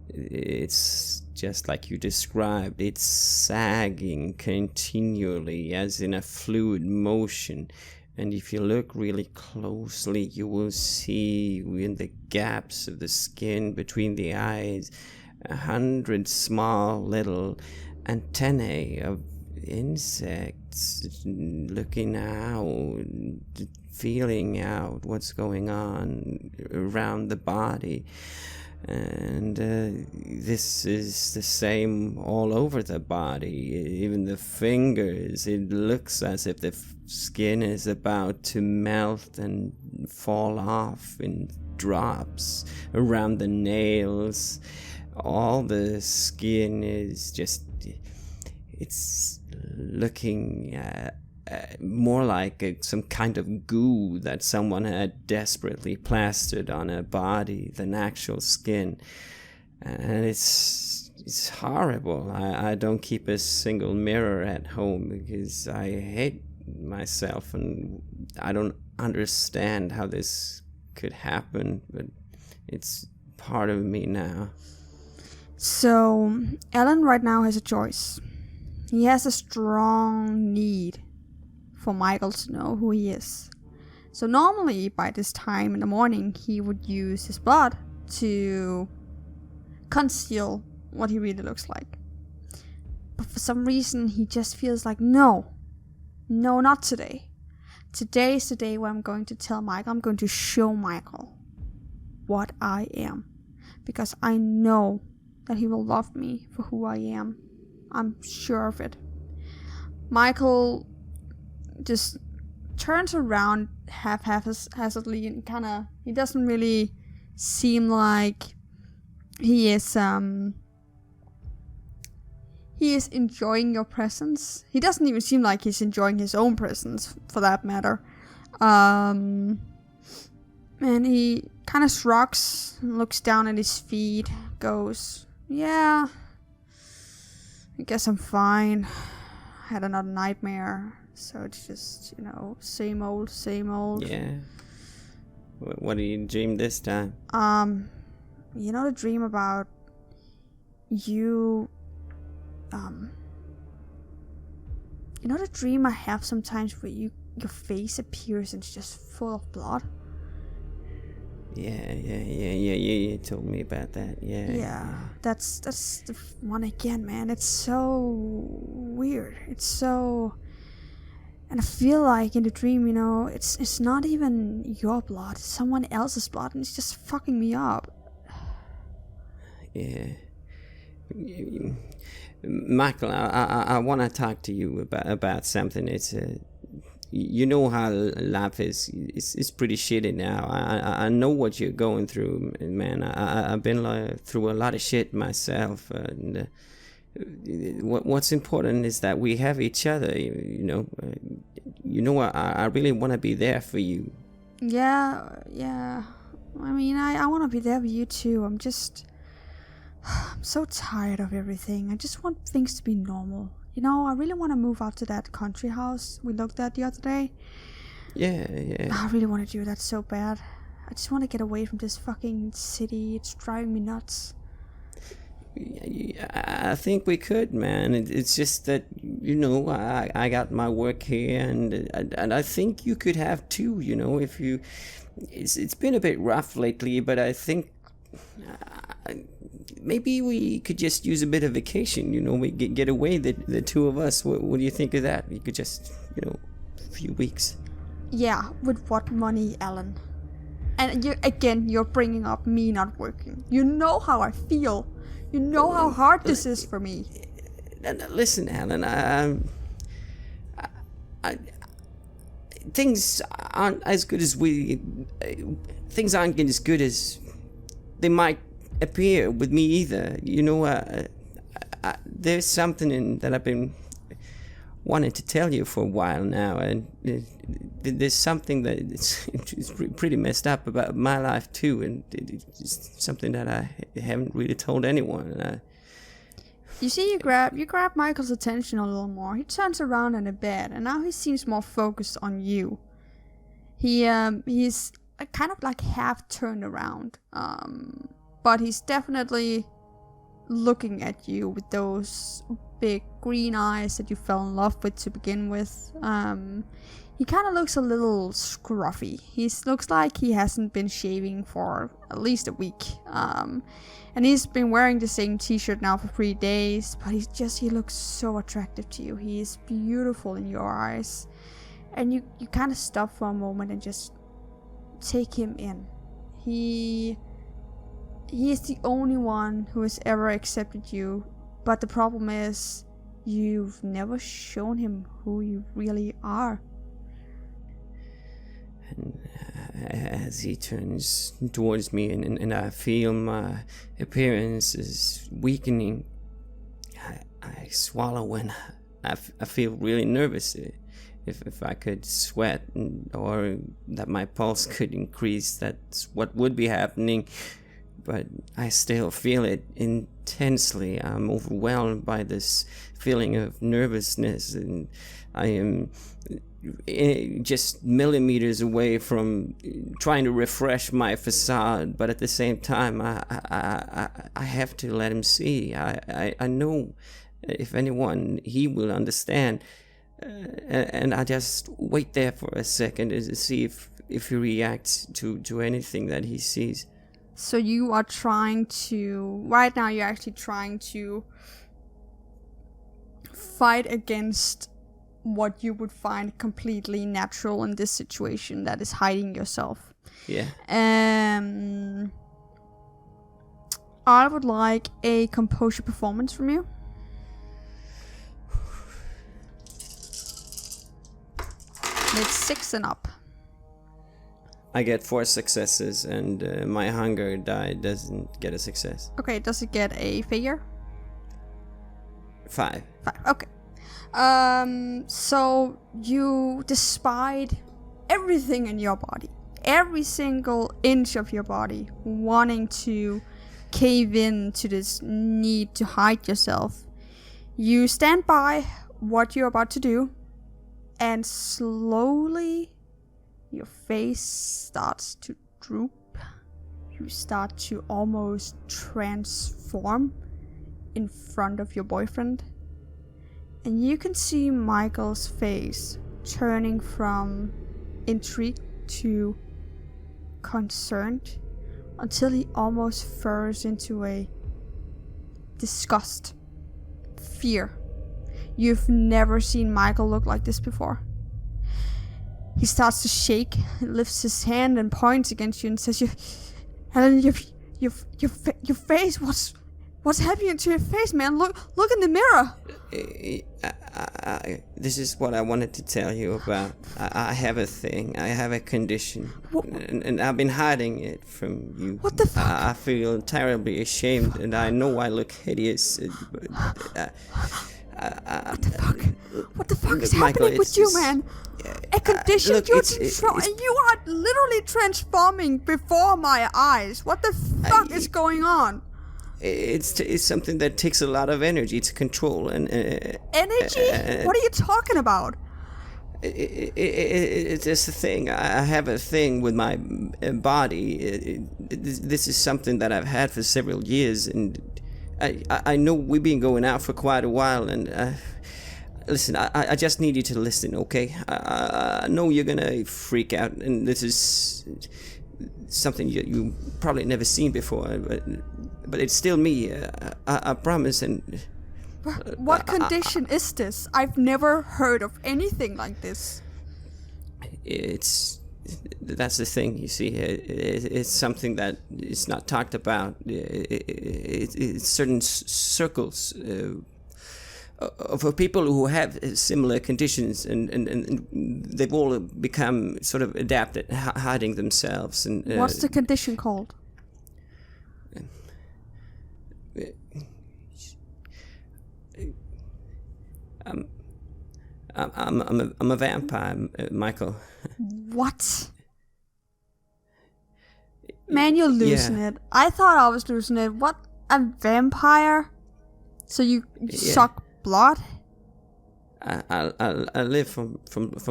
It's just like you described. It's sagging continually, as in a fluid motion. And if you look really closely, you will see in the gaps of the skin between the eyes 100 small little antennae of insects looking out, feeling out what's going on around the body. And this is the same all over the body, even the fingers. It looks as if the skin is about to melt and fall off in drops around the nails. All the skin is just it's looking more like some kind of goo that someone had desperately plastered on a body than actual skin. And it's horrible. I don't keep a single mirror at home because I hate myself, and I don't understand how this could happen, but it's part of me now. So, Alan right now has a choice. He has a strong need for Michael to know who he is. So normally, by this time in the morning, he would use his blood to conceal what he really looks like. But for some reason, he just feels like, no, not today. Today is the day where I'm going to tell Michael, I'm going to show Michael what I am. Because I know that he will love me for who I am. I'm sure of it. Michael just turns around haphazardly and he doesn't really seem like he is enjoying your presence. He doesn't even seem like he's enjoying his own presence, for that matter. And he kind of shrugs, looks down at his feet, goes, yeah, I guess I'm fine. I had another nightmare, so it's just, same old. Yeah. What did you dream this time? The dream about you, the dream I have sometimes where your face appears and it's just full of blood? Yeah, you told me about that, Yeah, that's the one again, man. It's so weird. And I feel like in the dream, it's not even your blood, it's someone else's blood, and it's just fucking me up. Yeah. Michael, I want to talk to you about something. It's how life is. It's pretty shitty now. I know what you're going through, man. I've been through a lot of shit myself. And what's important is that we have each other. I really want to be there for you. Yeah. I mean, I want to be there for you too. I'm so tired of everything. I just want things to be normal. I really want to move out to that country house we looked at the other day. Yeah. I really want to do that so bad. I just want to get away from this fucking city. It's driving me nuts. I think we could, man. It's just that, I got my work here, and I think you could have too, if you... It's been a bit rough lately, but I think... maybe we could just use a bit of vacation, we get away, the two of us. What do you think of that? We could just, a few weeks. Yeah, with what money, Alan? And you're bringing up me not working. You know how I feel. You know how hard this is for me. Listen, Alan, things aren't as good as things aren't as good as they might appear with me either. There's something that I've been wanting to tell you for a while now, and there's something that it's pretty messed up about my life too, and it's something that I haven't really told anyone. You see, you grab Michael's attention a little more. He turns around in the bed, and now he seems more focused on you. He's kind of like half turned around, but he's definitely looking at you with those big green eyes that you fell in love with to begin with. He kind of looks a little scruffy. He looks like he hasn't been shaving for at least a week. And he's been wearing the same t-shirt now for 3 days, but he looks so attractive to you. He is beautiful in your eyes. And you kind of stop for a moment and just take him in. He is the only one who has ever accepted you, but the problem is you've never shown him who you really are. And as he turns towards me and I feel my appearance is weakening, I swallow when I feel really nervous. If I could sweat or that my pulse could increase, that's what would be happening. But I still feel it intensely. I'm overwhelmed by this feeling of nervousness, and I am just millimeters away from trying to refresh my facade, but at the same time I have to let him see. I know if anyone, he will understand, and I just wait there for a second to see if he reacts to anything that he sees. So you are trying to, right now you're actually trying to fight against what you would find completely natural in this situation, that is hiding yourself. Yeah. I would like a composure performance from you. It's 6 and up. I get 4 successes, and my hunger die doesn't get a success. Okay, does it get a failure? 5. 5, okay. So you, despite everything in your body, every single inch of your body, wanting to cave in to this need to hide yourself, you stand by what you're about to do, and slowly your face starts to droop. You start to almost transform in front of your boyfriend. And you can see Michael's face turning from intrigue to concerned until he almost furrows into a disgust, fear. You've never seen Michael look like this before. He starts to shake, lifts his hand and points against you and says, Helen, your face, what's happening to your face, man? Look in the mirror. This is what I wanted to tell you about. I have a thing. I have a condition. And I've been hiding it from you. What the fuck? I feel terribly ashamed, and I know I look hideous. What the fuck is Michael, happening with you, man? A condition? Look, you are literally transforming before my eyes. What the fuck is going on? It's something that takes a lot of energy to control, and energy? What are you talking about? It's a thing. I have a thing with my body. This is something that I've had for several years, and I know we've been going out for quite a while, and listen, I just need you to listen, okay? I know you're gonna freak out, and this is something you probably never seen before, but it's still me. I promise. And what condition is this? I've never heard of anything like this. That's the thing, you see. It's something that is not talked about. It's certain circles of people who have similar conditions, and they've all become sort of adept at hiding themselves. And what's the condition called? I'm a vampire, Michael. What? Man, you're losing it. I thought I was losing it. What? A vampire? So you suck blood? I live from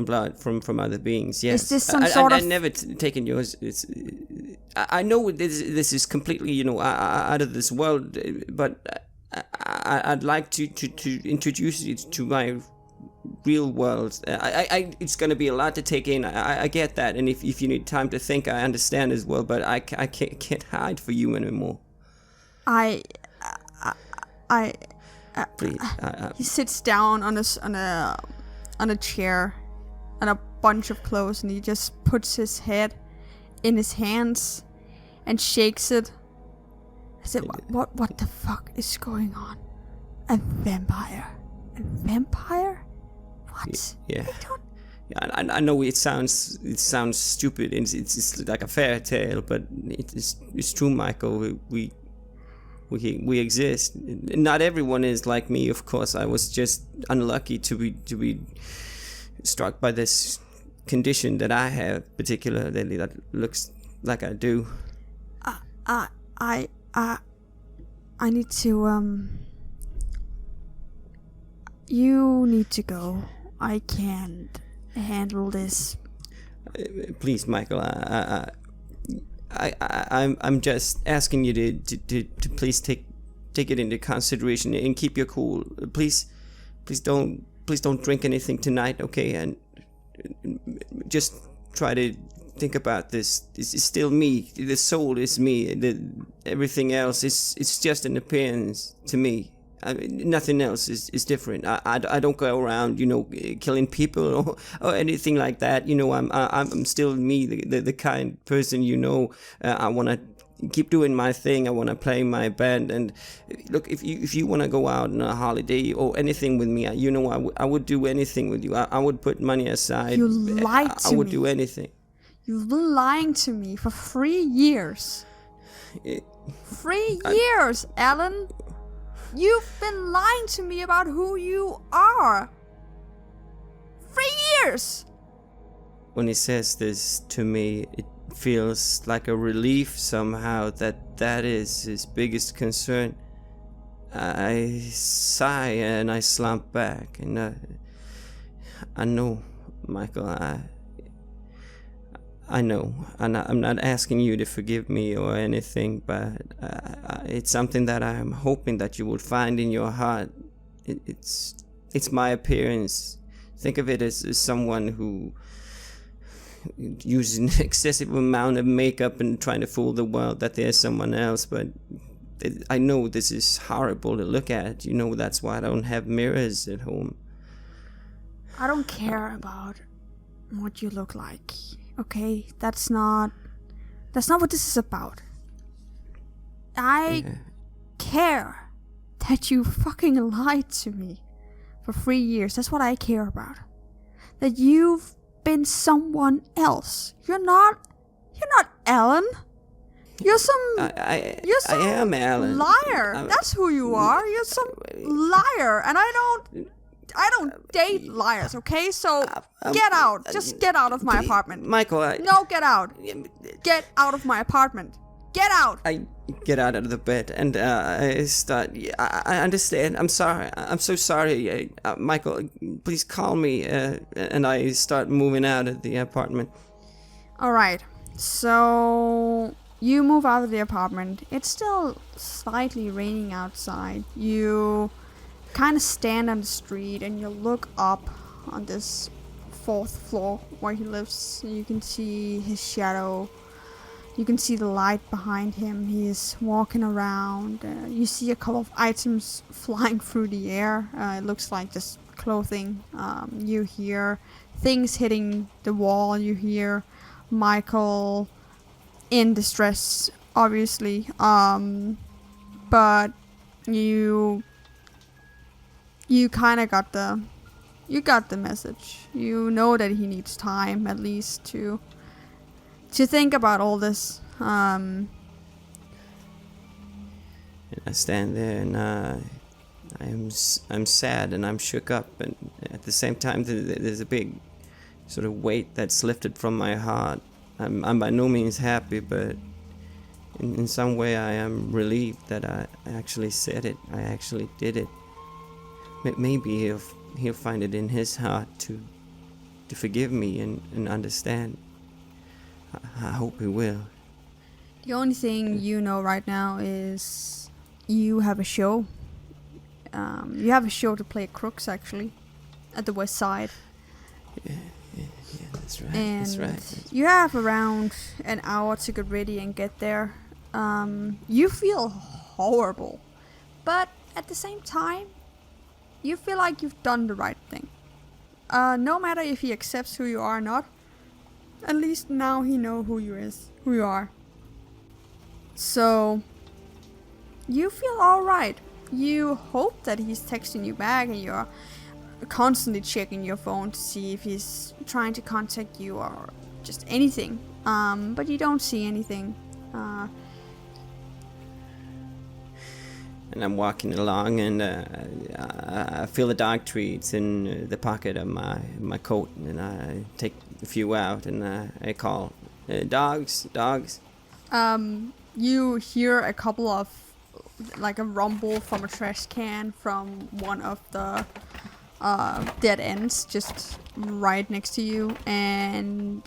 blood from other beings. Yes. Is this some sort of? I never taken yours. I know this is completely out of this world, but I'd like to introduce you to my real world. It's gonna be a lot to take in. I get that, and if you need time to think, I understand as well. But I can't hide for you anymore. Please, he sits down on a chair, on a bunch of clothes, and he just puts his head in his hands and shakes it. I said, what the fuck is going on? A vampire? A vampire? What? Yeah. I know it sounds stupid, and it's like a fairy tale, but it's true, Michael. We exist. Not everyone is like me, of course. I was just unlucky to be struck by this condition that I have, particularly that looks like I do. I need to, you need to go. I can't handle this. Please, Michael, I'm just asking you to please take it into consideration and keep your cool. Please don't drink anything tonight, okay? And just try to think about this. This is still me. The soul is me. Everything else it's just an appearance to me. Nothing else is different. I don't go around, killing people or anything like that. I'm still me, the kind person. I want to keep doing my thing. I want to play my band. And look, if you want to go out on a holiday or anything with me, I would do anything with you. I would put money aside. You lied to me. I would do anything. You've been lying to me for 3 years. 3 years, Alan. You've been lying to me about who you are. 3 years! When he says this to me, it feels like a relief somehow that is his biggest concern. I sigh and I slump back, and I know, Michael, I know, and I'm not asking you to forgive me or anything, but it's something that I'm hoping that you would find in your heart. It's my appearance. Think of it as someone who uses an excessive amount of makeup and trying to fool the world that there's someone else, but I know this is horrible to look at. That's why I don't have mirrors at home. I don't care about what you look like. Okay, that's not what this is about. I care that you fucking lied to me for 3 years. That's what I care about. That you've been someone else. You're not Alan. You're some I am Alan. Liar. That's who you are. You're some liar, and I don't date liars, okay? So get out. Just get out of my apartment. Michael, No, get out. Get out of my apartment. Get out. I get out of the bed and I start. I understand. I'm sorry. I'm so sorry. Michael, please call me. And I start moving out of the apartment. Alright. So you move out of the apartment. It's still slightly raining outside. You kind of stand on the street and you look up on this 4th floor where he lives. You can see his shadow. You can see the light behind him. He's walking around. You see a couple of items flying through the air. It looks like just clothing. You hear things hitting the wall. You hear Michael in distress, obviously. But you kind of got the message. You know that he needs time, at least, to think about all this. And I stand there and I'm sad and I'm shook up, and at the same time there's a big sort of weight that's lifted from my heart. I'm by no means happy, but in some way I am relieved that I actually said it. I actually did it. Maybe he'll find it in his heart to forgive me and understand. I hope he will. The only thing you know right now is you have a show. You have a show to play at Crooks, actually, at the west side. Yeah, that's right. And that's right. You have around an hour to get ready and get there. You feel horrible, but at the same time, you feel like you've done the right thing. No matter if he accepts who you are or not, at least now he knows who you are. So, you feel alright. You hope that he's texting you back and you're constantly checking your phone to see if he's trying to contact you or just anything. But you don't see anything. And I'm walking along, and I feel the dog treats in the pocket of my coat, and I take a few out, and I call, dogs. You hear a couple of, like a rumble from a trash can from one of the dead ends just right next to you, and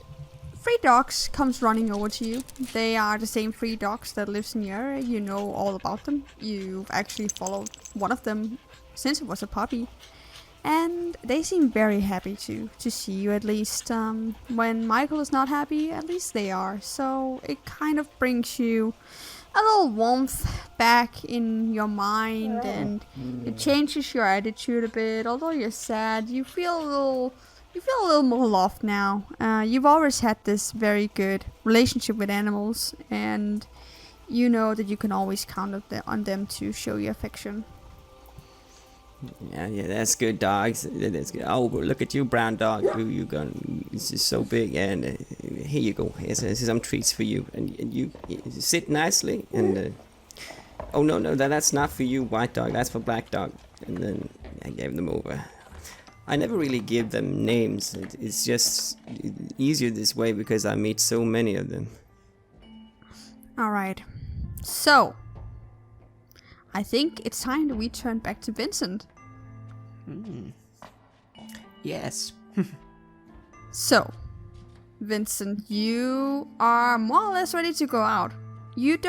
3 dogs comes running over to you. They are the same 3 dogs that lives in the area. You know all about them. You've actually followed one of them since it was a puppy. And they seem very happy to see you, at least. When Michael is not happy, at least they are. So it kind of brings you a little warmth back in your mind, and it changes your attitude a bit. Although you're sad, you feel a little more loved now. You've always had this very good relationship with animals, and you know that you can always count on them to show you affection. Yeah, that's good, dogs. That's good. Oh, look at you, brown dog. You going? This is so big, and here you go. Here's some treats for you, and you sit nicely. And oh no, that's not for you, white dog. That's for black dog. And then I gave them over. I never really give them names. It's just easier this way because I meet so many of them. All right, so I think it's time that we turn back to Vincent. Yes. So, Vincent, you are more or less ready to go out. It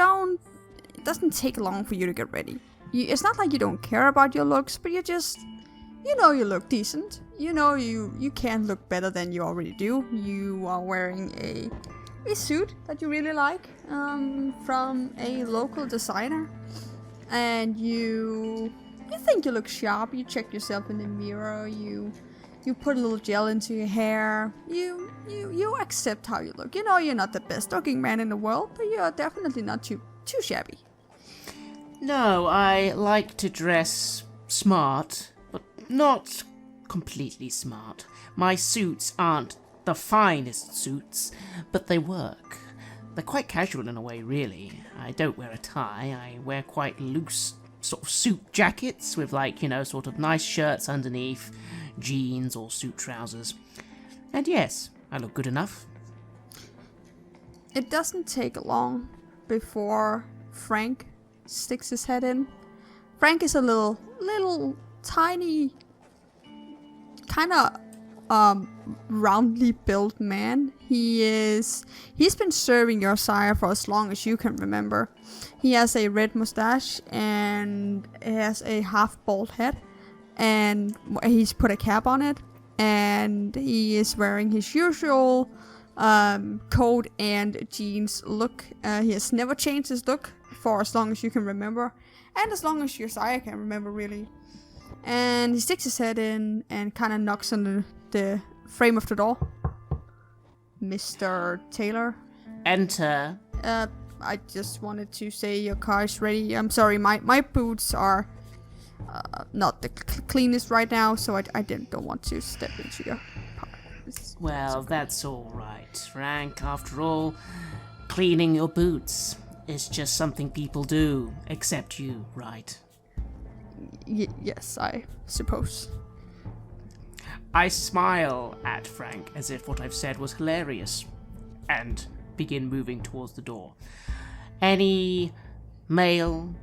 doesn't take long for you to get ready. It's not like you don't care about your looks, but you know you look decent. You know you can look better than you already do. You are wearing a suit that you really like from a local designer. And you think you look sharp. You check yourself in the mirror. You put a little gel into your hair. You accept how you look. You know you're not the best looking man in the world, but you're definitely not too shabby. No, I like to dress smart, but not completely smart. My suits aren't the finest suits, but they work. They're quite casual in a way, really. I don't wear a tie. I wear quite loose sort of suit jackets with, like, sort of nice shirts underneath, jeans or suit trousers. And yes, I look good enough. It doesn't take long before Frank sticks his head in. Frank is a little tiny, kind of roundly built man. He's been serving your sire for as long as you can remember. He has a red mustache and has a half bald head, and he's put a cap on it, and he is wearing his usual coat and jeans look. He has never changed his look for as long as you can remember, and as long as your sire can remember, really. And he sticks his head in and kind of knocks on the frame of the door. Mr. Taylor? Enter. I just wanted to say your car is ready. I'm sorry, my boots are not the cleanest right now, so I don't want to step into your car. Well, that's all right, Frank. After all, cleaning your boots is just something people do, except you, right? Yes, I suppose. I smile at Frank as if what I've said was hilarious, and begin moving towards the door. Any mail?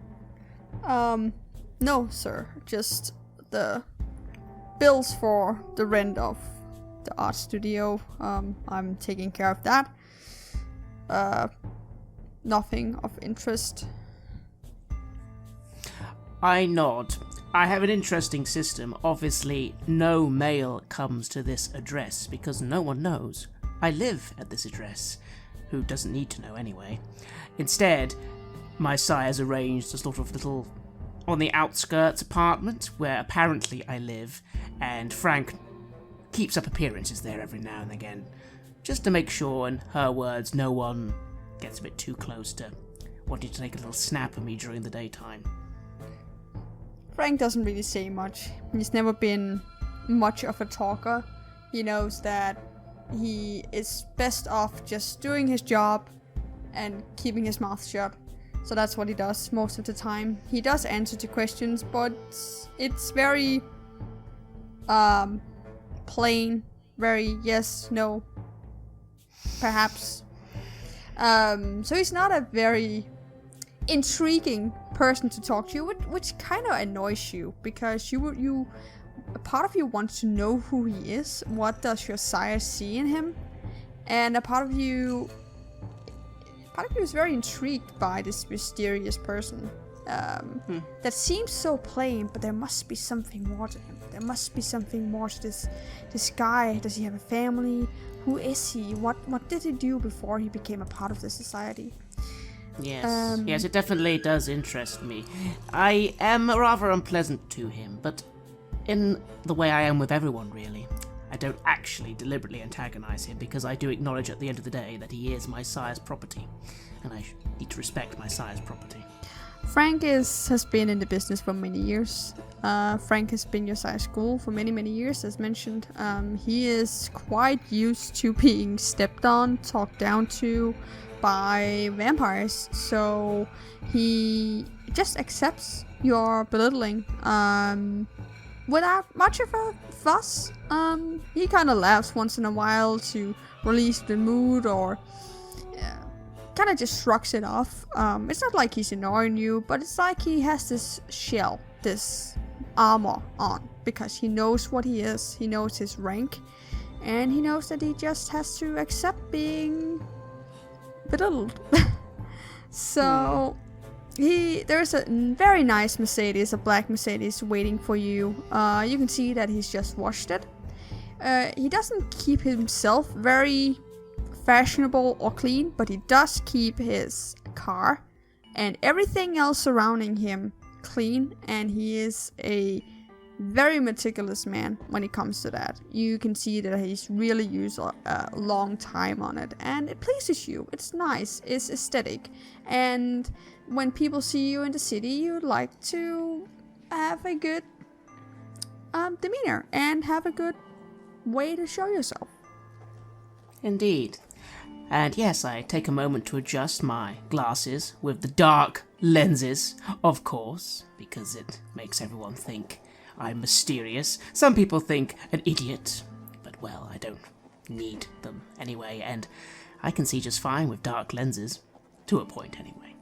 No, sir. Just the bills for the rent of the art studio. I'm taking care of that. Nothing of interest. I nod. I have an interesting system. Obviously, no mail comes to this address because no one knows. I live at this address. Who doesn't need to know anyway. Instead, my sire's arranged a sort of little on the outskirts apartment where apparently I live, and Frank keeps up appearances there every now and again, just to make sure, in her words, no one gets a bit too close to wanting to take a little snap of me during the daytime. Frank doesn't really say much. He's never been much of a talker. He knows that he is best off just doing his job and keeping his mouth shut. So that's what he does most of the time. He does answer to questions, but it's very plain, very yes, no, perhaps. So he's not a very intriguing person to talk to, which kind of annoys you, because a part of you wants to know who he is. What does your sire see in him? And a part of you is very intrigued by this mysterious person that seems so plain, but there must be something more to him. There must be something more to this guy. Does he have a family? Who is he? What did he do before he became a part of the society? Yes, yes, it definitely does interest me. I am rather unpleasant to him, but in the way I am with everyone, really. I don't actually deliberately antagonize him, because I do acknowledge at the end of the day that he is my sire's property, and I need to respect my sire's property. Frank has been in the business for many years. Frank has been your sire's school for many, many years, as mentioned. He is quite used to being stepped on, talked down to by vampires, so he just accepts your belittling without much of a fuss. He kind of laughs once in a while to release the mood, or kind of just shrugs it off. It's not like he's annoying you, but it's like he has this shell, this armor on, because he knows what he is, he knows his rank, and he knows that he just has to accept being belittled. So there's a very nice Mercedes, a black Mercedes, waiting for you. You can see that he's just washed it. He doesn't keep himself very fashionable or clean, but he does keep his car and everything else surrounding him clean, and he is a very meticulous man when it comes to that. You can see that he's really used a long time on it, and it pleases you. It's nice, it's aesthetic, and when people see you in the city, you like to have a good demeanor and have a good way to show yourself. Indeed. And yes, I take a moment to adjust my glasses with the dark lenses, of course, because it makes everyone think I'm mysterious. Some people think an idiot, but well, I don't need them anyway, and I can see just fine with dark lenses, to a point anyway.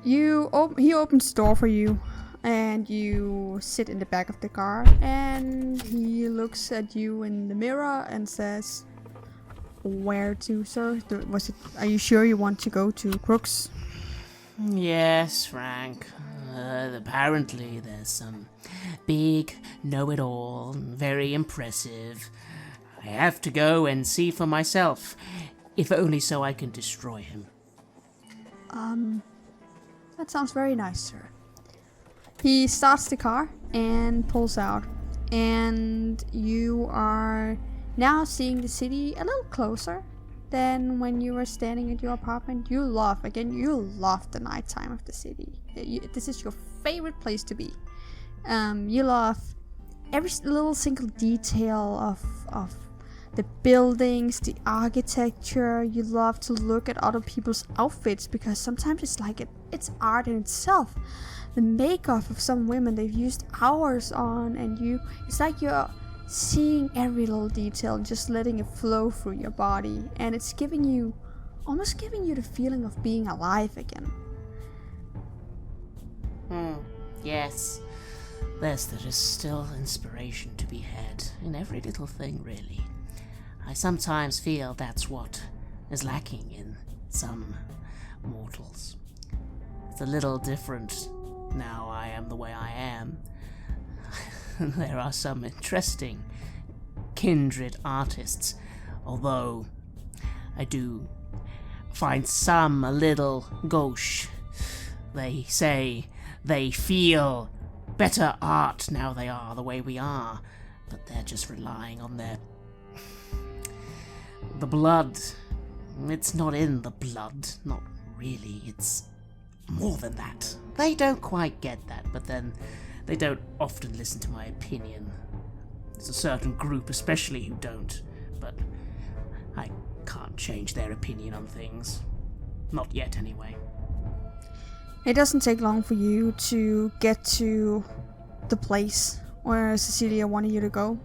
He opens the door for you, and you sit in the back of the car, and he looks at you in the mirror and says, "Where to, sir? Are you sure you want to go to Crooks?" Yes, Frank. Apparently there's some big know-it-all, very impressive. I have to go and see for myself, if only so I can destroy him. That sounds very nice, sir. He starts the car and pulls out, and you are now seeing the city a little closer than when you were standing at your apartment. You love the nighttime of the city. This is your favorite place to be. You love every little single detail of the buildings, the architecture. You love to look at other people's outfits, because sometimes it's like it's art in itself. The makeup of some women they've used hours on, and it's like you're seeing every little detail, just letting it flow through your body, and it's almost giving you the feeling of being alive again. Yes. There is still inspiration to be had in every little thing, really. I sometimes feel that's what is lacking in some mortals. It's a little different now I am the way I am. There are some interesting kindred artists, although I do find some a little gauche. They say they feel better art now they are the way we are, but they're just relying on the blood. It's not in the blood, not really, it's more than that. They don't quite get that, but then they don't often listen to my opinion. There's a certain group especially who don't, but I can't change their opinion on things. Not yet, anyway. It doesn't take long for you to get to the place where Cecilia wanted you to go.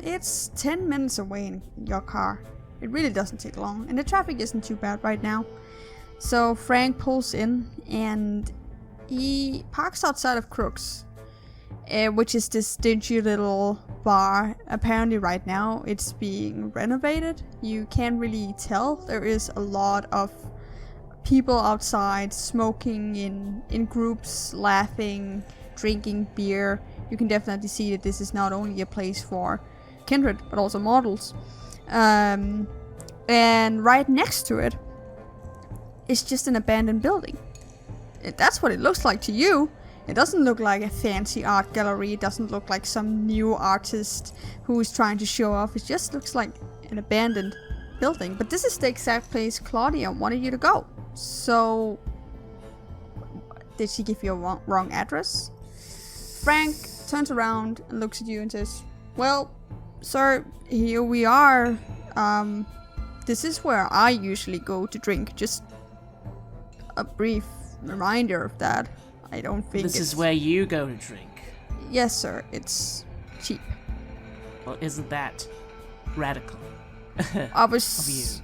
It's 10 minutes away in your car. It really doesn't take long, and the traffic isn't too bad right now. So Frank pulls in, and he parks outside of Crook's, which is this dingy little bar. Apparently right now it's being renovated. You can't really tell. There is a lot of people outside smoking in groups, laughing, drinking beer. You can definitely see that this is not only a place for kindred, but also mortals. And right next to it is just an abandoned building. That's what it looks like to you. It doesn't look like a fancy art gallery. It doesn't look like some new artist who is trying to show off. It just looks like an abandoned building. But this is the exact place Claudia wanted you to go. So, did she give you a wrong address? Frank turns around and looks at you and says, "Well, sir, here we are. This is where I usually go to drink. Just a brief reminder of that. I don't think This is where you go to drink. Yes, sir. It's cheap." Well, isn't that radical? I was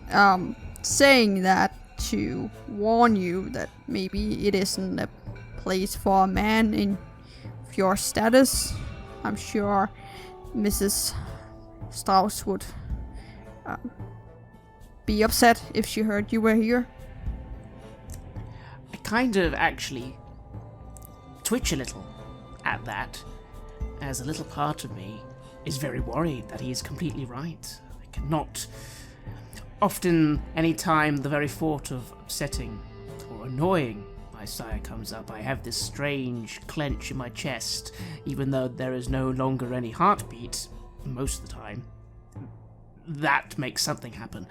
saying that to warn you that maybe it isn't a place for a man in your status. I'm sure Mrs. Strauss would be upset if she heard you were here. I kind of actually twitch a little at that, as a little part of me is very worried that he is completely right. I cannot. Often, any time the very thought of upsetting or annoying my sire comes up, I have this strange clench in my chest, even though there is no longer any heartbeat, most of the time. That makes something happen.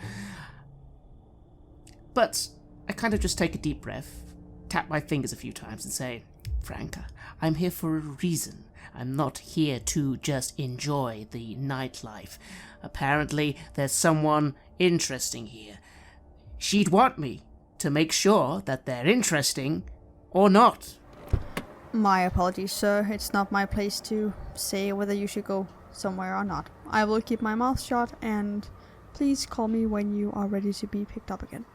But I kind of just take a deep breath, tap my fingers a few times and say, "Franca, I'm here for a reason. I'm not here to just enjoy the nightlife. Apparently, there's someone interesting here. She'd want me to make sure that they're interesting or not." My apologies, sir. It's not my place to say whether you should go somewhere or not. I will keep my mouth shut, and please call me when you are ready to be picked up again.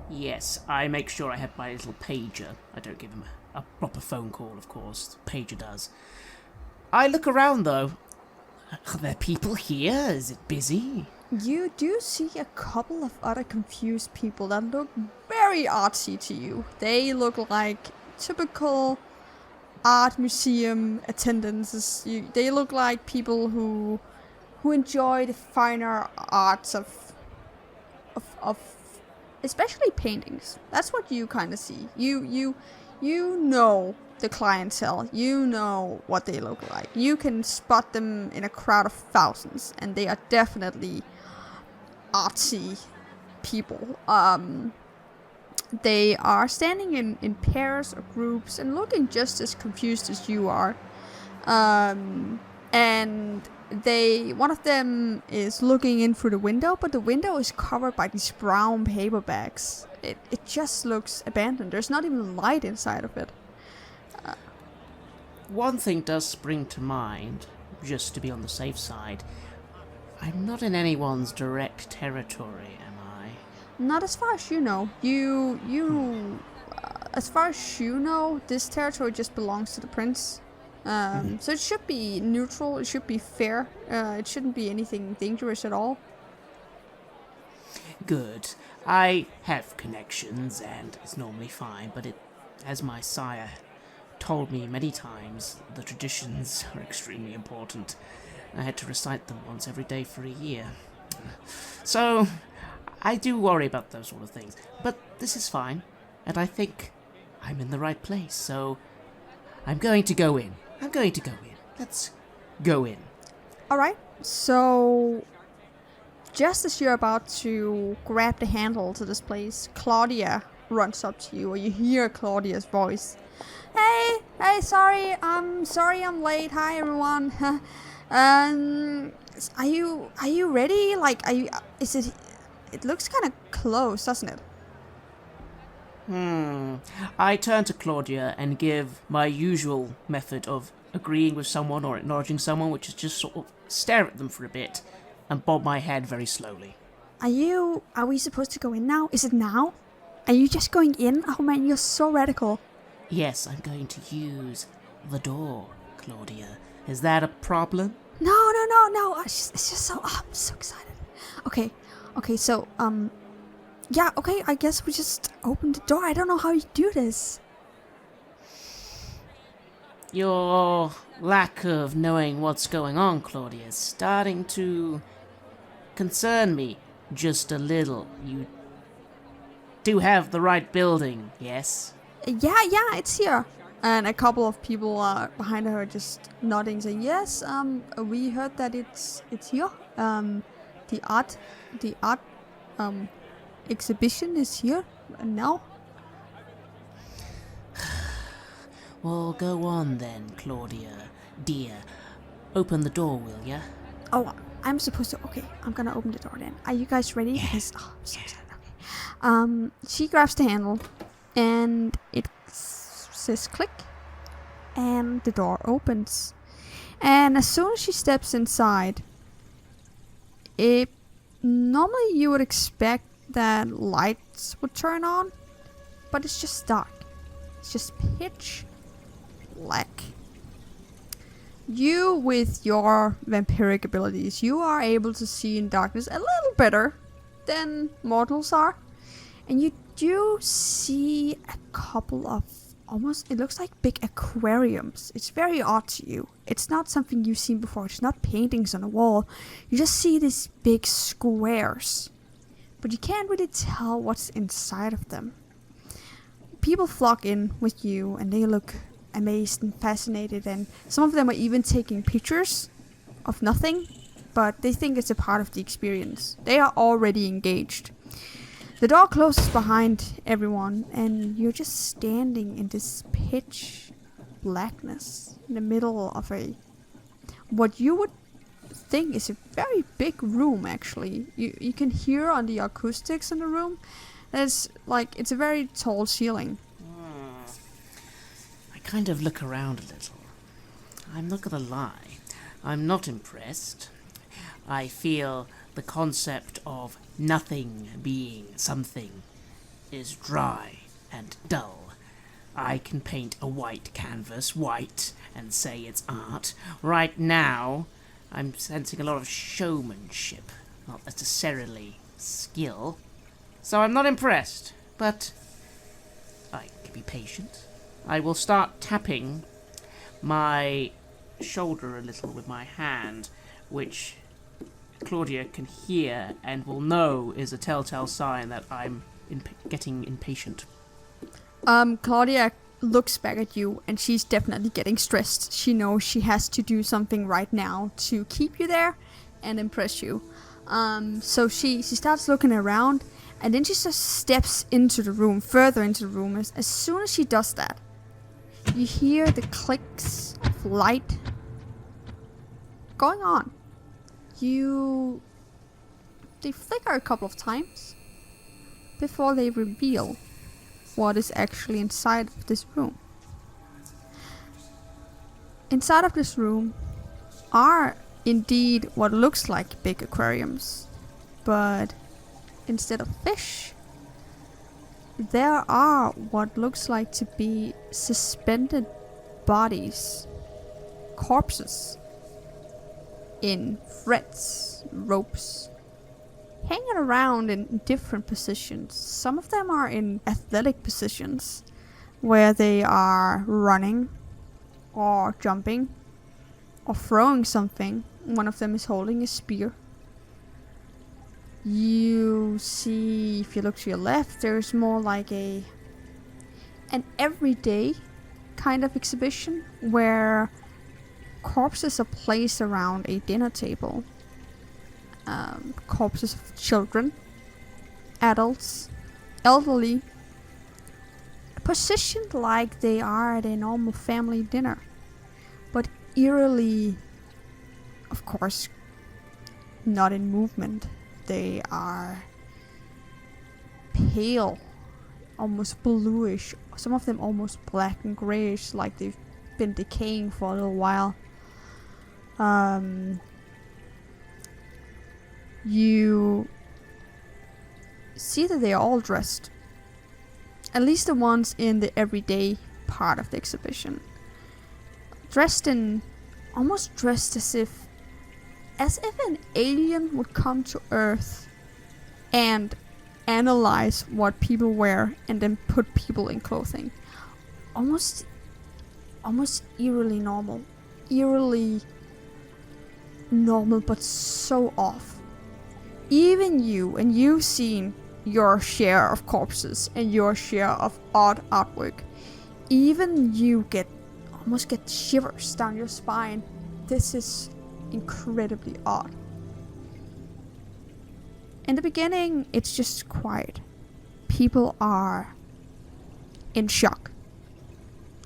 Yes, I make sure I have my little pager. I don't give him a proper phone call, of course. The pager does. I look around, though. Are there people here? Is it busy? You do see a couple of other confused people that look very artsy to you. They look like typical art museum attendants. They look like people who enjoy the finer arts of especially paintings. That's what you kind of see. You know the clientele. You know what they look like. You can spot them in a crowd of thousands, and they are definitely artsy people. They are standing in pairs or groups and looking just as confused as you are. And one of them is looking in through the window, but the window is covered by these brown paper bags. It just looks abandoned. There's not even light inside of it. One thing does spring to mind, just to be on the safe side. I'm not in anyone's direct territory, am I? Not as far as you know. As far as you know, this territory just belongs to the prince. So it should be neutral. It should be fair. It shouldn't be anything dangerous at all. Good. I have connections, and it's normally fine, but as my sire told me many times, the traditions are extremely important. I had to recite them once every day for a year. So, I do worry about those sort of things. But this is fine, and I think I'm in the right place, so I'm going to go in. Let's go in. Alright, so just as you're about to grab the handle to this place, Claudia runs up to you, or you hear Claudia's voice. Hey, sorry I'm late. Hi everyone. Are you ready? Like, it looks kind of close, doesn't it? I turn to Claudia and give my usual method of agreeing with someone or acknowledging someone, which is just sort of stare at them for a bit and bob my head very slowly. Are we supposed to go in now? Is it now? Are you just going in? Oh man, you're so radical. Yes, I'm going to use the door, Claudia. Is that a problem? No. It's just so, I'm so excited. Okay, so, yeah, okay, I guess we just open the door. I don't know how you do this. Your lack of knowing what's going on, Claudia, is starting to concern me just a little. You do have the right building, yes? Yeah, it's here. And a couple of people behind her just nodding, saying, yes, we heard that it's here. The art exhibition is here now. Well, go on then, Claudia, dear. Open the door, will ya? Oh, I'm supposed to. Okay, I'm gonna open the door then. Are you guys ready? Yeah. Because, I'm so excited. Okay. She grabs the handle, and it says click, and the door opens. And as soon as she steps inside, normally you would expect that lights would turn on, but it's just dark. It's just pitch black. You, with your vampiric abilities, you are able to see in darkness a little better than mortals are. And you do see a couple of almost, it looks like big aquariums. It's very odd to you. It's not something you've seen before. It's not paintings on a wall. You just see these big squares. But you can't really tell what's inside of them. People flock in with you and they look amazed and fascinated, and some of them are even taking pictures of nothing, but they think it's a part of the experience. They are already engaged. The door closes behind everyone, and you're just standing in this pitch blackness in the middle of what you would think is a very big room. Actually, you can hear on the acoustics in the room. It's a very tall ceiling. I kind of look around a little. I'm not gonna lie, I'm not impressed. I feel the concept of nothing being something is dry and dull. I can paint a white canvas white and say it's art. Right now, I'm sensing a lot of showmanship, not necessarily skill. So I'm not impressed, but I can be patient. I will start tapping my shoulder a little with my hand, which Claudia can hear and will know is a telltale sign that I'm getting impatient. Claudia looks back at you, and she's definitely getting stressed. She knows she has to do something right now to keep you there and impress you. So she starts looking around, and then she just steps into the room, further into the room. As soon as she does that, you hear the clicks of light going on. They flicker a couple of times before they reveal what is actually inside of this room. Inside of this room are indeed what looks like big aquariums, but instead of fish, there are what looks like to be suspended bodies, corpses, in threads, ropes, hanging around in different positions. Some of them are in athletic positions, where they are running, or jumping, or throwing something. One of them is holding a spear. You see, if you look to your left, there's more like an everyday kind of exhibition where corpses are placed around a dinner table. Corpses of children, adults, elderly, positioned like they are at a normal family dinner, but eerily, of course, not in movement. They are pale almost bluish, some of them almost black and grayish, like they've been decaying for a little while. You see that they are all dressed, at least the ones in the everyday part of the exhibition, almost dressed as if an alien would come to Earth and analyze what people wear and then put people in clothing. Almost eerily normal, but so off. Even you, and you've seen your share of corpses and your share of odd artwork, even you almost get shivers down your spine. This is incredibly odd. In the beginning, it's just quiet. People are in shock.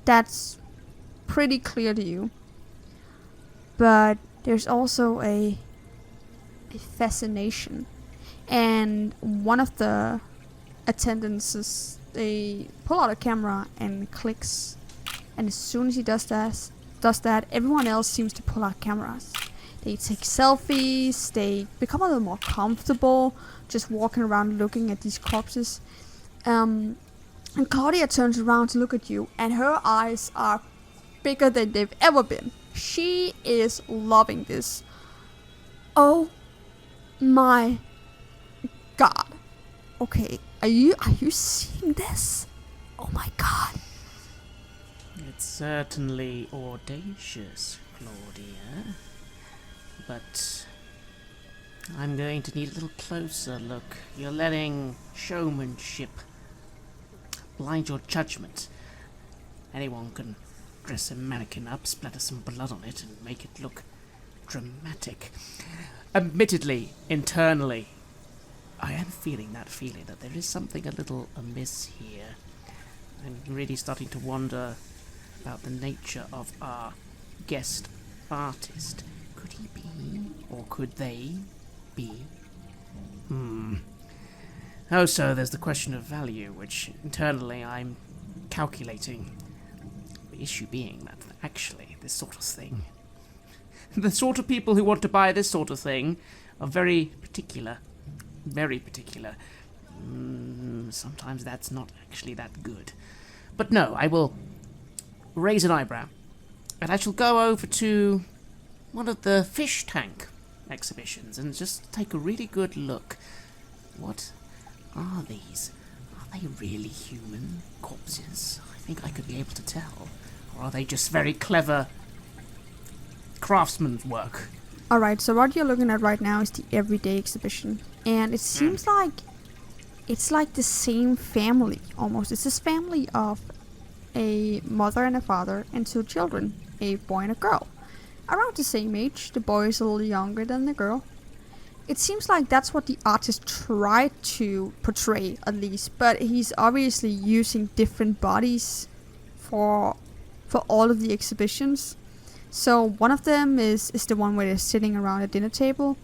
That's pretty clear to you. But there's also a fascination. And one of the attendants, they pull out a camera and clicks. And as soon as he does that, everyone else seems to pull out cameras. They take selfies, they become a little more comfortable just walking around looking at these corpses. And Claudia turns around to look at you, and her eyes are bigger than they've ever been. She is loving this. Oh my god. Okay, are you seeing this? Oh my god. It's certainly audacious, Claudia. But I'm going to need a little closer look. You're letting showmanship blind your judgment. Anyone can dress a mannequin up, splatter some blood on it, and make it look dramatic. Admittedly, internally, I am feeling that there is something a little amiss here. I'm really starting to wonder about the nature of our guest artist. Could he be, or could they be? Also, there's the question of value, which internally I'm calculating. The issue being that actually this sort of thing, the sort of people who want to buy this sort of thing are very particular. Very particular. Sometimes that's not actually that good. But no, I will raise an eyebrow, and I shall go over to one of the fish tank exhibitions and just take a really good look. What are these? Are they really human corpses? I think I could be able to tell. Or are they just very clever craftsman's work? Alright, so what you're looking at right now is the everyday exhibition. And it seems like it's like the same family, almost. It's this family of a mother and a father and two children, a boy and a girl. Around the same age, the boy is a little younger than the girl. It seems like that's what the artist tried to portray, at least, but he's obviously using different bodies for all of the exhibitions. So one of them is the one where they're sitting around a dinner table.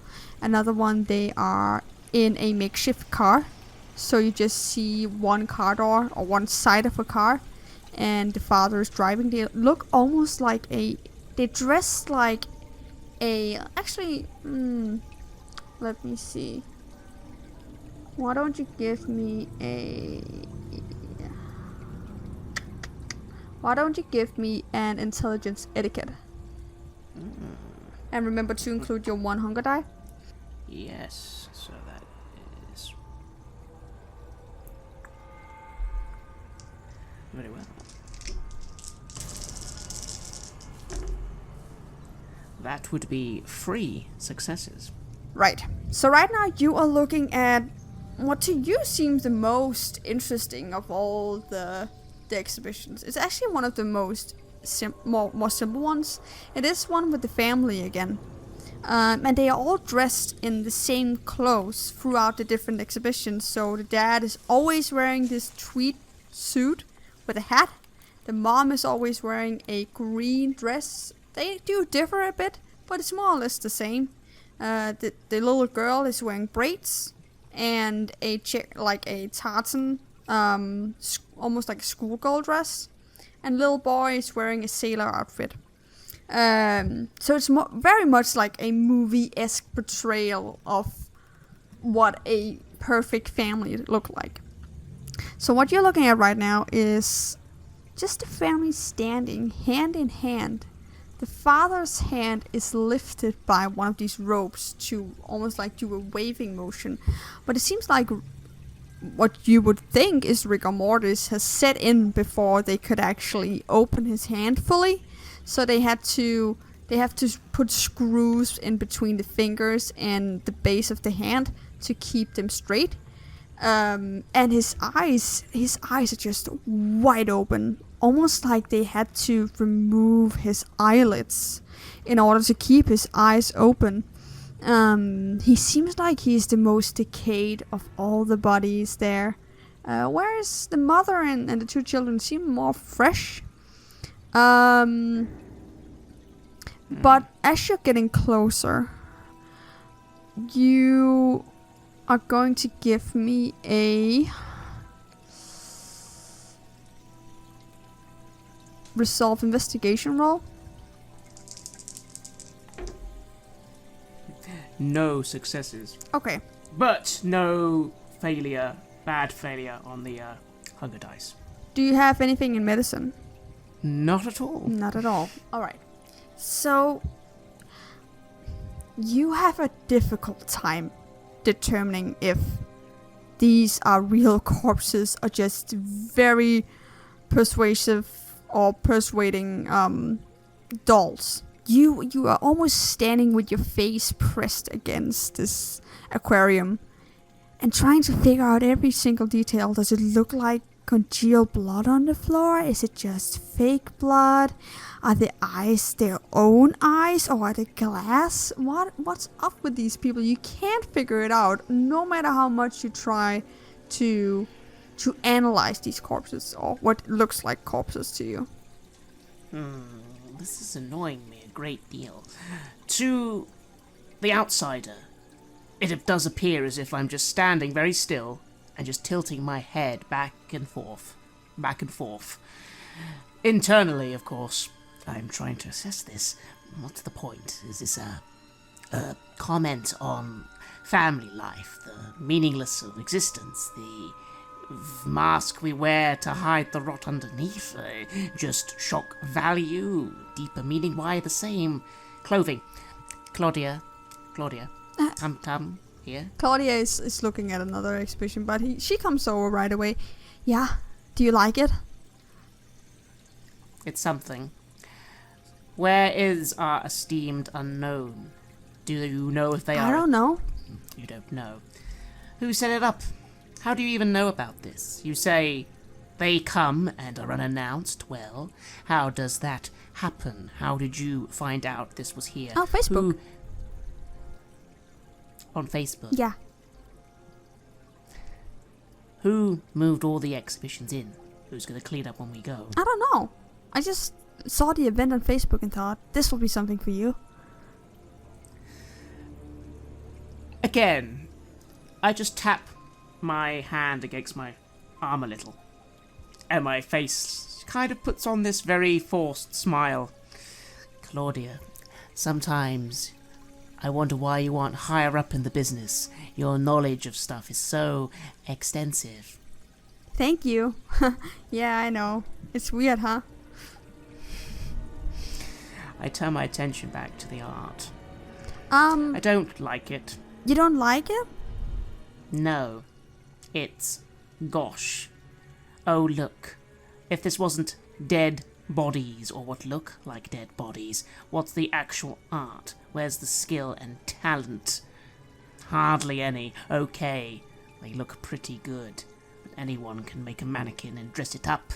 Another one, they are in a makeshift car. So you just see one car door or one side of a car, and the father is driving. They look almost like they dress like a, actually, let me see. Why don't you give me an intelligence etiquette? And remember to include your 1 hunger die. Yes, so that is very well. That would be 3 successes. Right. So right now you are looking at what to you seems the most interesting of all the exhibitions. It's actually one of the most more simple ones. It is one with the family again. And they are all dressed in the same clothes throughout the different exhibitions. So the dad is always wearing this tweed suit with a hat. The mom is always wearing a green dress. They do differ a bit, but it's more or less the same. The little girl is wearing braids and a tartan almost like a schoolgirl dress, and little boy is wearing a sailor outfit. So it's very much like a movie-esque portrayal of what a perfect family look like. So what you're looking at right now is just a family standing hand in hand. The father's hand is lifted by one of these ropes to almost like do a waving motion. But it seems like what you would think is rigor mortis has set in before they could actually open his hand fully. So they have to put screws in between the fingers and the base of the hand to keep them straight. And his eyes are just wide open, almost like they had to remove his eyelids in order to keep his eyes open. He seems like he's the most decayed of all the bodies there, whereas the mother and the two children seem more fresh. But as you're getting closer, you are going to give me a resolve investigation roll. No successes. Okay. But no bad failure on the hunger dice. Do you have anything in medicine? Not at all. Not at all. Alright. So, you have a difficult time determining if these are real corpses or just very persuasive or persuading dolls. You are almost standing with your face pressed against this aquarium and trying to figure out every single detail. Does it look like congealed blood on the floor? Is it just fake blood? Are the eyes their own eyes, or are they glass? What's up with these people? You can't figure it out, no matter how much you try to analyze these corpses, or what looks like corpses to you. This is annoying me a great deal. To the outsider, it does appear as if I'm just standing very still and just tilting my head back and forth. Internally, of course, I'm trying to assess this. What's the point? Is this a comment on family life, the meaningless of existence, the mask we wear to hide the rot underneath, just shock value, deeper meaning? Why the same clothing? Claudia, Tam here. Claudia is looking at another exhibition, but she comes over right away. Yeah, do you like it? It's something. Where is our esteemed unknown? Do you know if they are? I don't know. You don't know. Who set it up? How do you even know about this? You say they come and are unannounced. Well, how does that happen? How did you find out this was here? Oh, Facebook. On Facebook? Yeah. Who moved all the exhibitions in? Who's going to clean up when we go? I don't know. I just saw the event on Facebook and thought, this will be something for you. Again, I just tap my hand against my arm a little, and my face kind of puts on this very forced smile. Claudia, sometimes I wonder why you aren't higher up in the business. Your knowledge of stuff is so extensive. Thank you. Yeah, I know. It's weird, huh? I turn my attention back to the art. I don't like it. You don't like it? No. It's gosh. Oh, look. If this wasn't dead bodies, or what look like dead bodies, what's the actual art? Where's the skill and talent? Hardly any. Okay, they look pretty good, but anyone can make a mannequin and dress it up.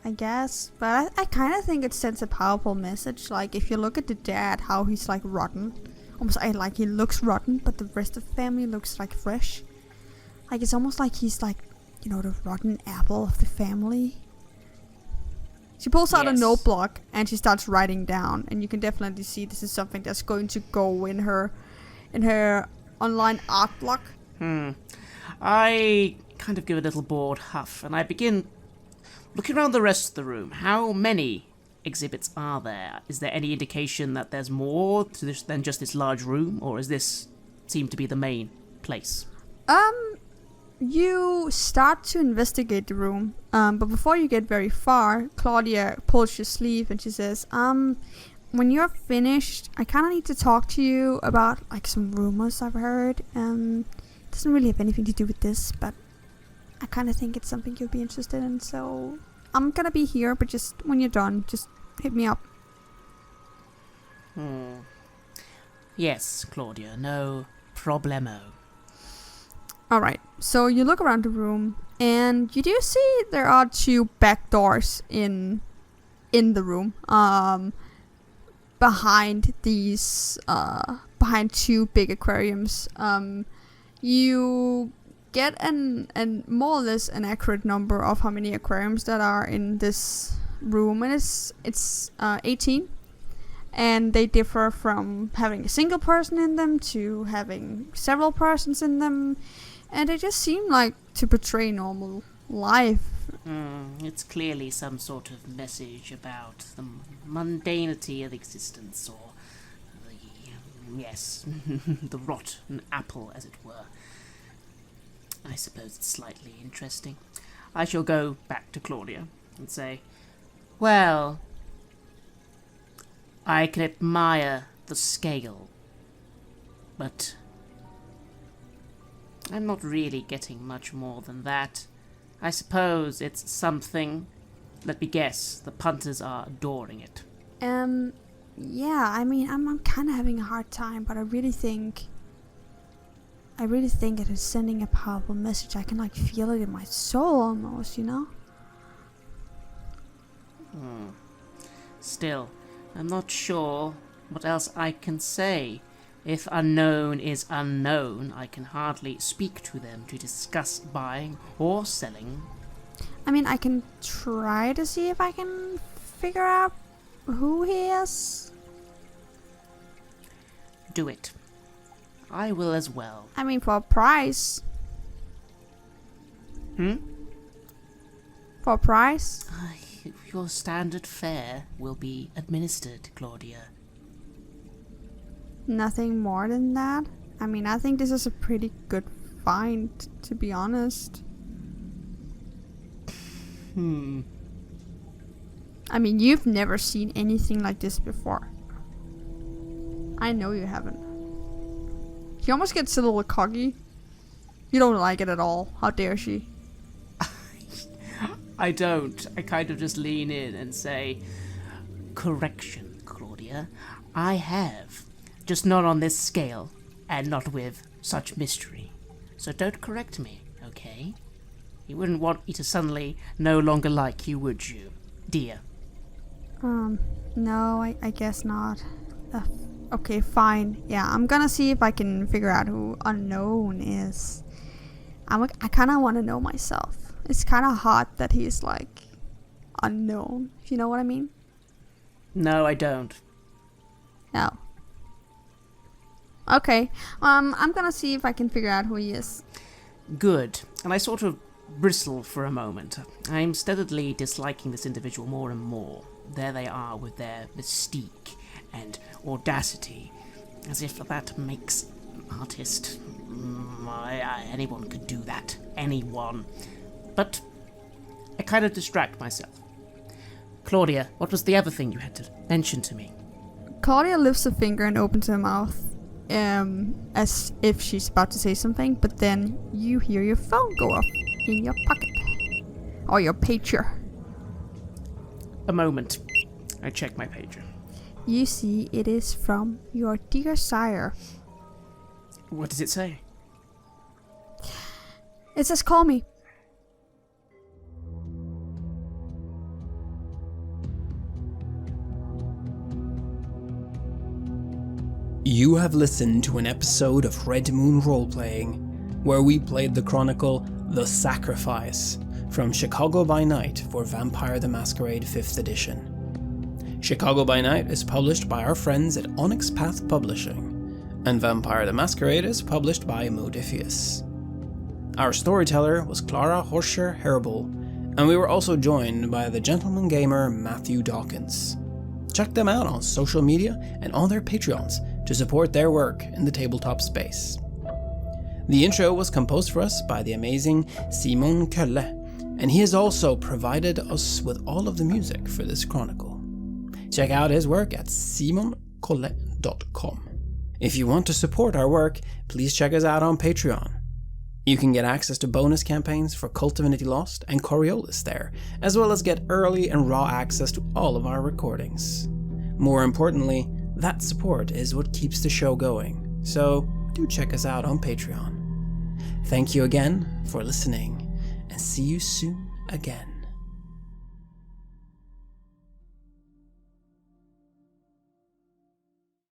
I guess, but I kind of think it sends a powerful message. Like, if you look at the dad, how he's like rotten, almost like he looks rotten, but the rest of the family looks like fresh. Like, it's almost like he's like, you know, the rotten apple of the family. She pulls out a note block and she starts writing down, and you can definitely see this is something that's going to go in her online art block. I kind of give a little bored huff, and I begin looking around the rest of the room. How many exhibits are there? Is there any indication that there's more to this than just this large room, or is this seem to be the main place? You start to investigate the room, but before you get very far, Claudia pulls your sleeve and she says, when you're finished, I kind of need to talk to you about, like, some rumors I've heard. It doesn't really have anything to do with this, but I kind of think it's something you'll be interested in, so I'm gonna be here, but just when you're done, just hit me up. Yes, Claudia, no problemo. Alright, so you look around the room, and you do see there are 2 back doors in the room. Behind these, behind 2 big aquariums. You get an more or less an accurate number of how many aquariums that are in this room, and it's 18. And they differ from having a single person in them to having several persons in them. And they just seem like to portray normal life. It's clearly some sort of message about the mundanity of existence, or the rotten apple, as it were. I suppose it's slightly interesting. I shall go back to Claudia and say, well, I can admire the scale, but I'm not really getting much more than that. I suppose it's something. Let me guess, the punters are adoring it. Yeah, I mean, I'm kind of having a hard time, but I really think it is sending a powerful message. I can, like, feel it in my soul almost, you know? Still, I'm not sure what else I can say. If unknown is unknown, I can hardly speak to them to discuss buying or selling. I mean, I can try to see if I can figure out who he is. Do it. I will as well. I mean, for a price. For a price? Your standard fare will be administered, Claudia. Nothing more than that? I mean, I think this is a pretty good find, to be honest. I mean, you've never seen anything like this before. I know you haven't. She almost gets a little cocky. You don't like it at all. How dare she? I don't. I kind of just lean in and say, correction, Claudia. I have. Just not on this scale, and not with such mystery. So don't correct me, okay? You wouldn't want me to suddenly no longer like you, would you, dear? No, I guess not. Okay, fine. Yeah, I'm gonna see if I can figure out who unknown is. I kind of want to know myself. It's kind of hot that he's, like, unknown. If you know what I mean? No, I don't. No. Okay. I'm gonna see if I can figure out who he is. Good. And I sort of bristle for a moment. I'm steadily disliking this individual more and more. There they are with their mystique and audacity, as if that makes an artist. Anyone could do that. Anyone. But I kind of distract myself. Claudia, what was the other thing you had to mention to me? Claudia lifts a finger and opens her mouth, as if she's about to say something, but then you hear your phone go off in your pocket. Or your pager. A moment. I check my pager. You see it is from your dear sire. What does it say? It says, call me. You have listened to an episode of Red Moon Roleplaying, where we played the chronicle The Sacrifice from Chicago by Night for Vampire the Masquerade 5th edition. Chicago by Night is published by our friends at Onyx Path Publishing, and Vampire the Masquerade is published by Modiphius. Our storyteller was Clara Horscher Herbal, and we were also joined by the gentleman gamer Matthew Dawkins. Check them out on social media and on their Patreons to support their work in the tabletop space. The intro was composed for us by the amazing Simon Kölle, and he has also provided us with all of the music for this chronicle. Check out his work at simonkolle.com. If you want to support our work, please check us out on Patreon. You can get access to bonus campaigns for Cult Divinity Lost and Coriolis there, as well as get early and raw access to all of our recordings. More importantly, that support is what keeps the show going, so do check us out on Patreon. Thank you again for listening, and see you soon again.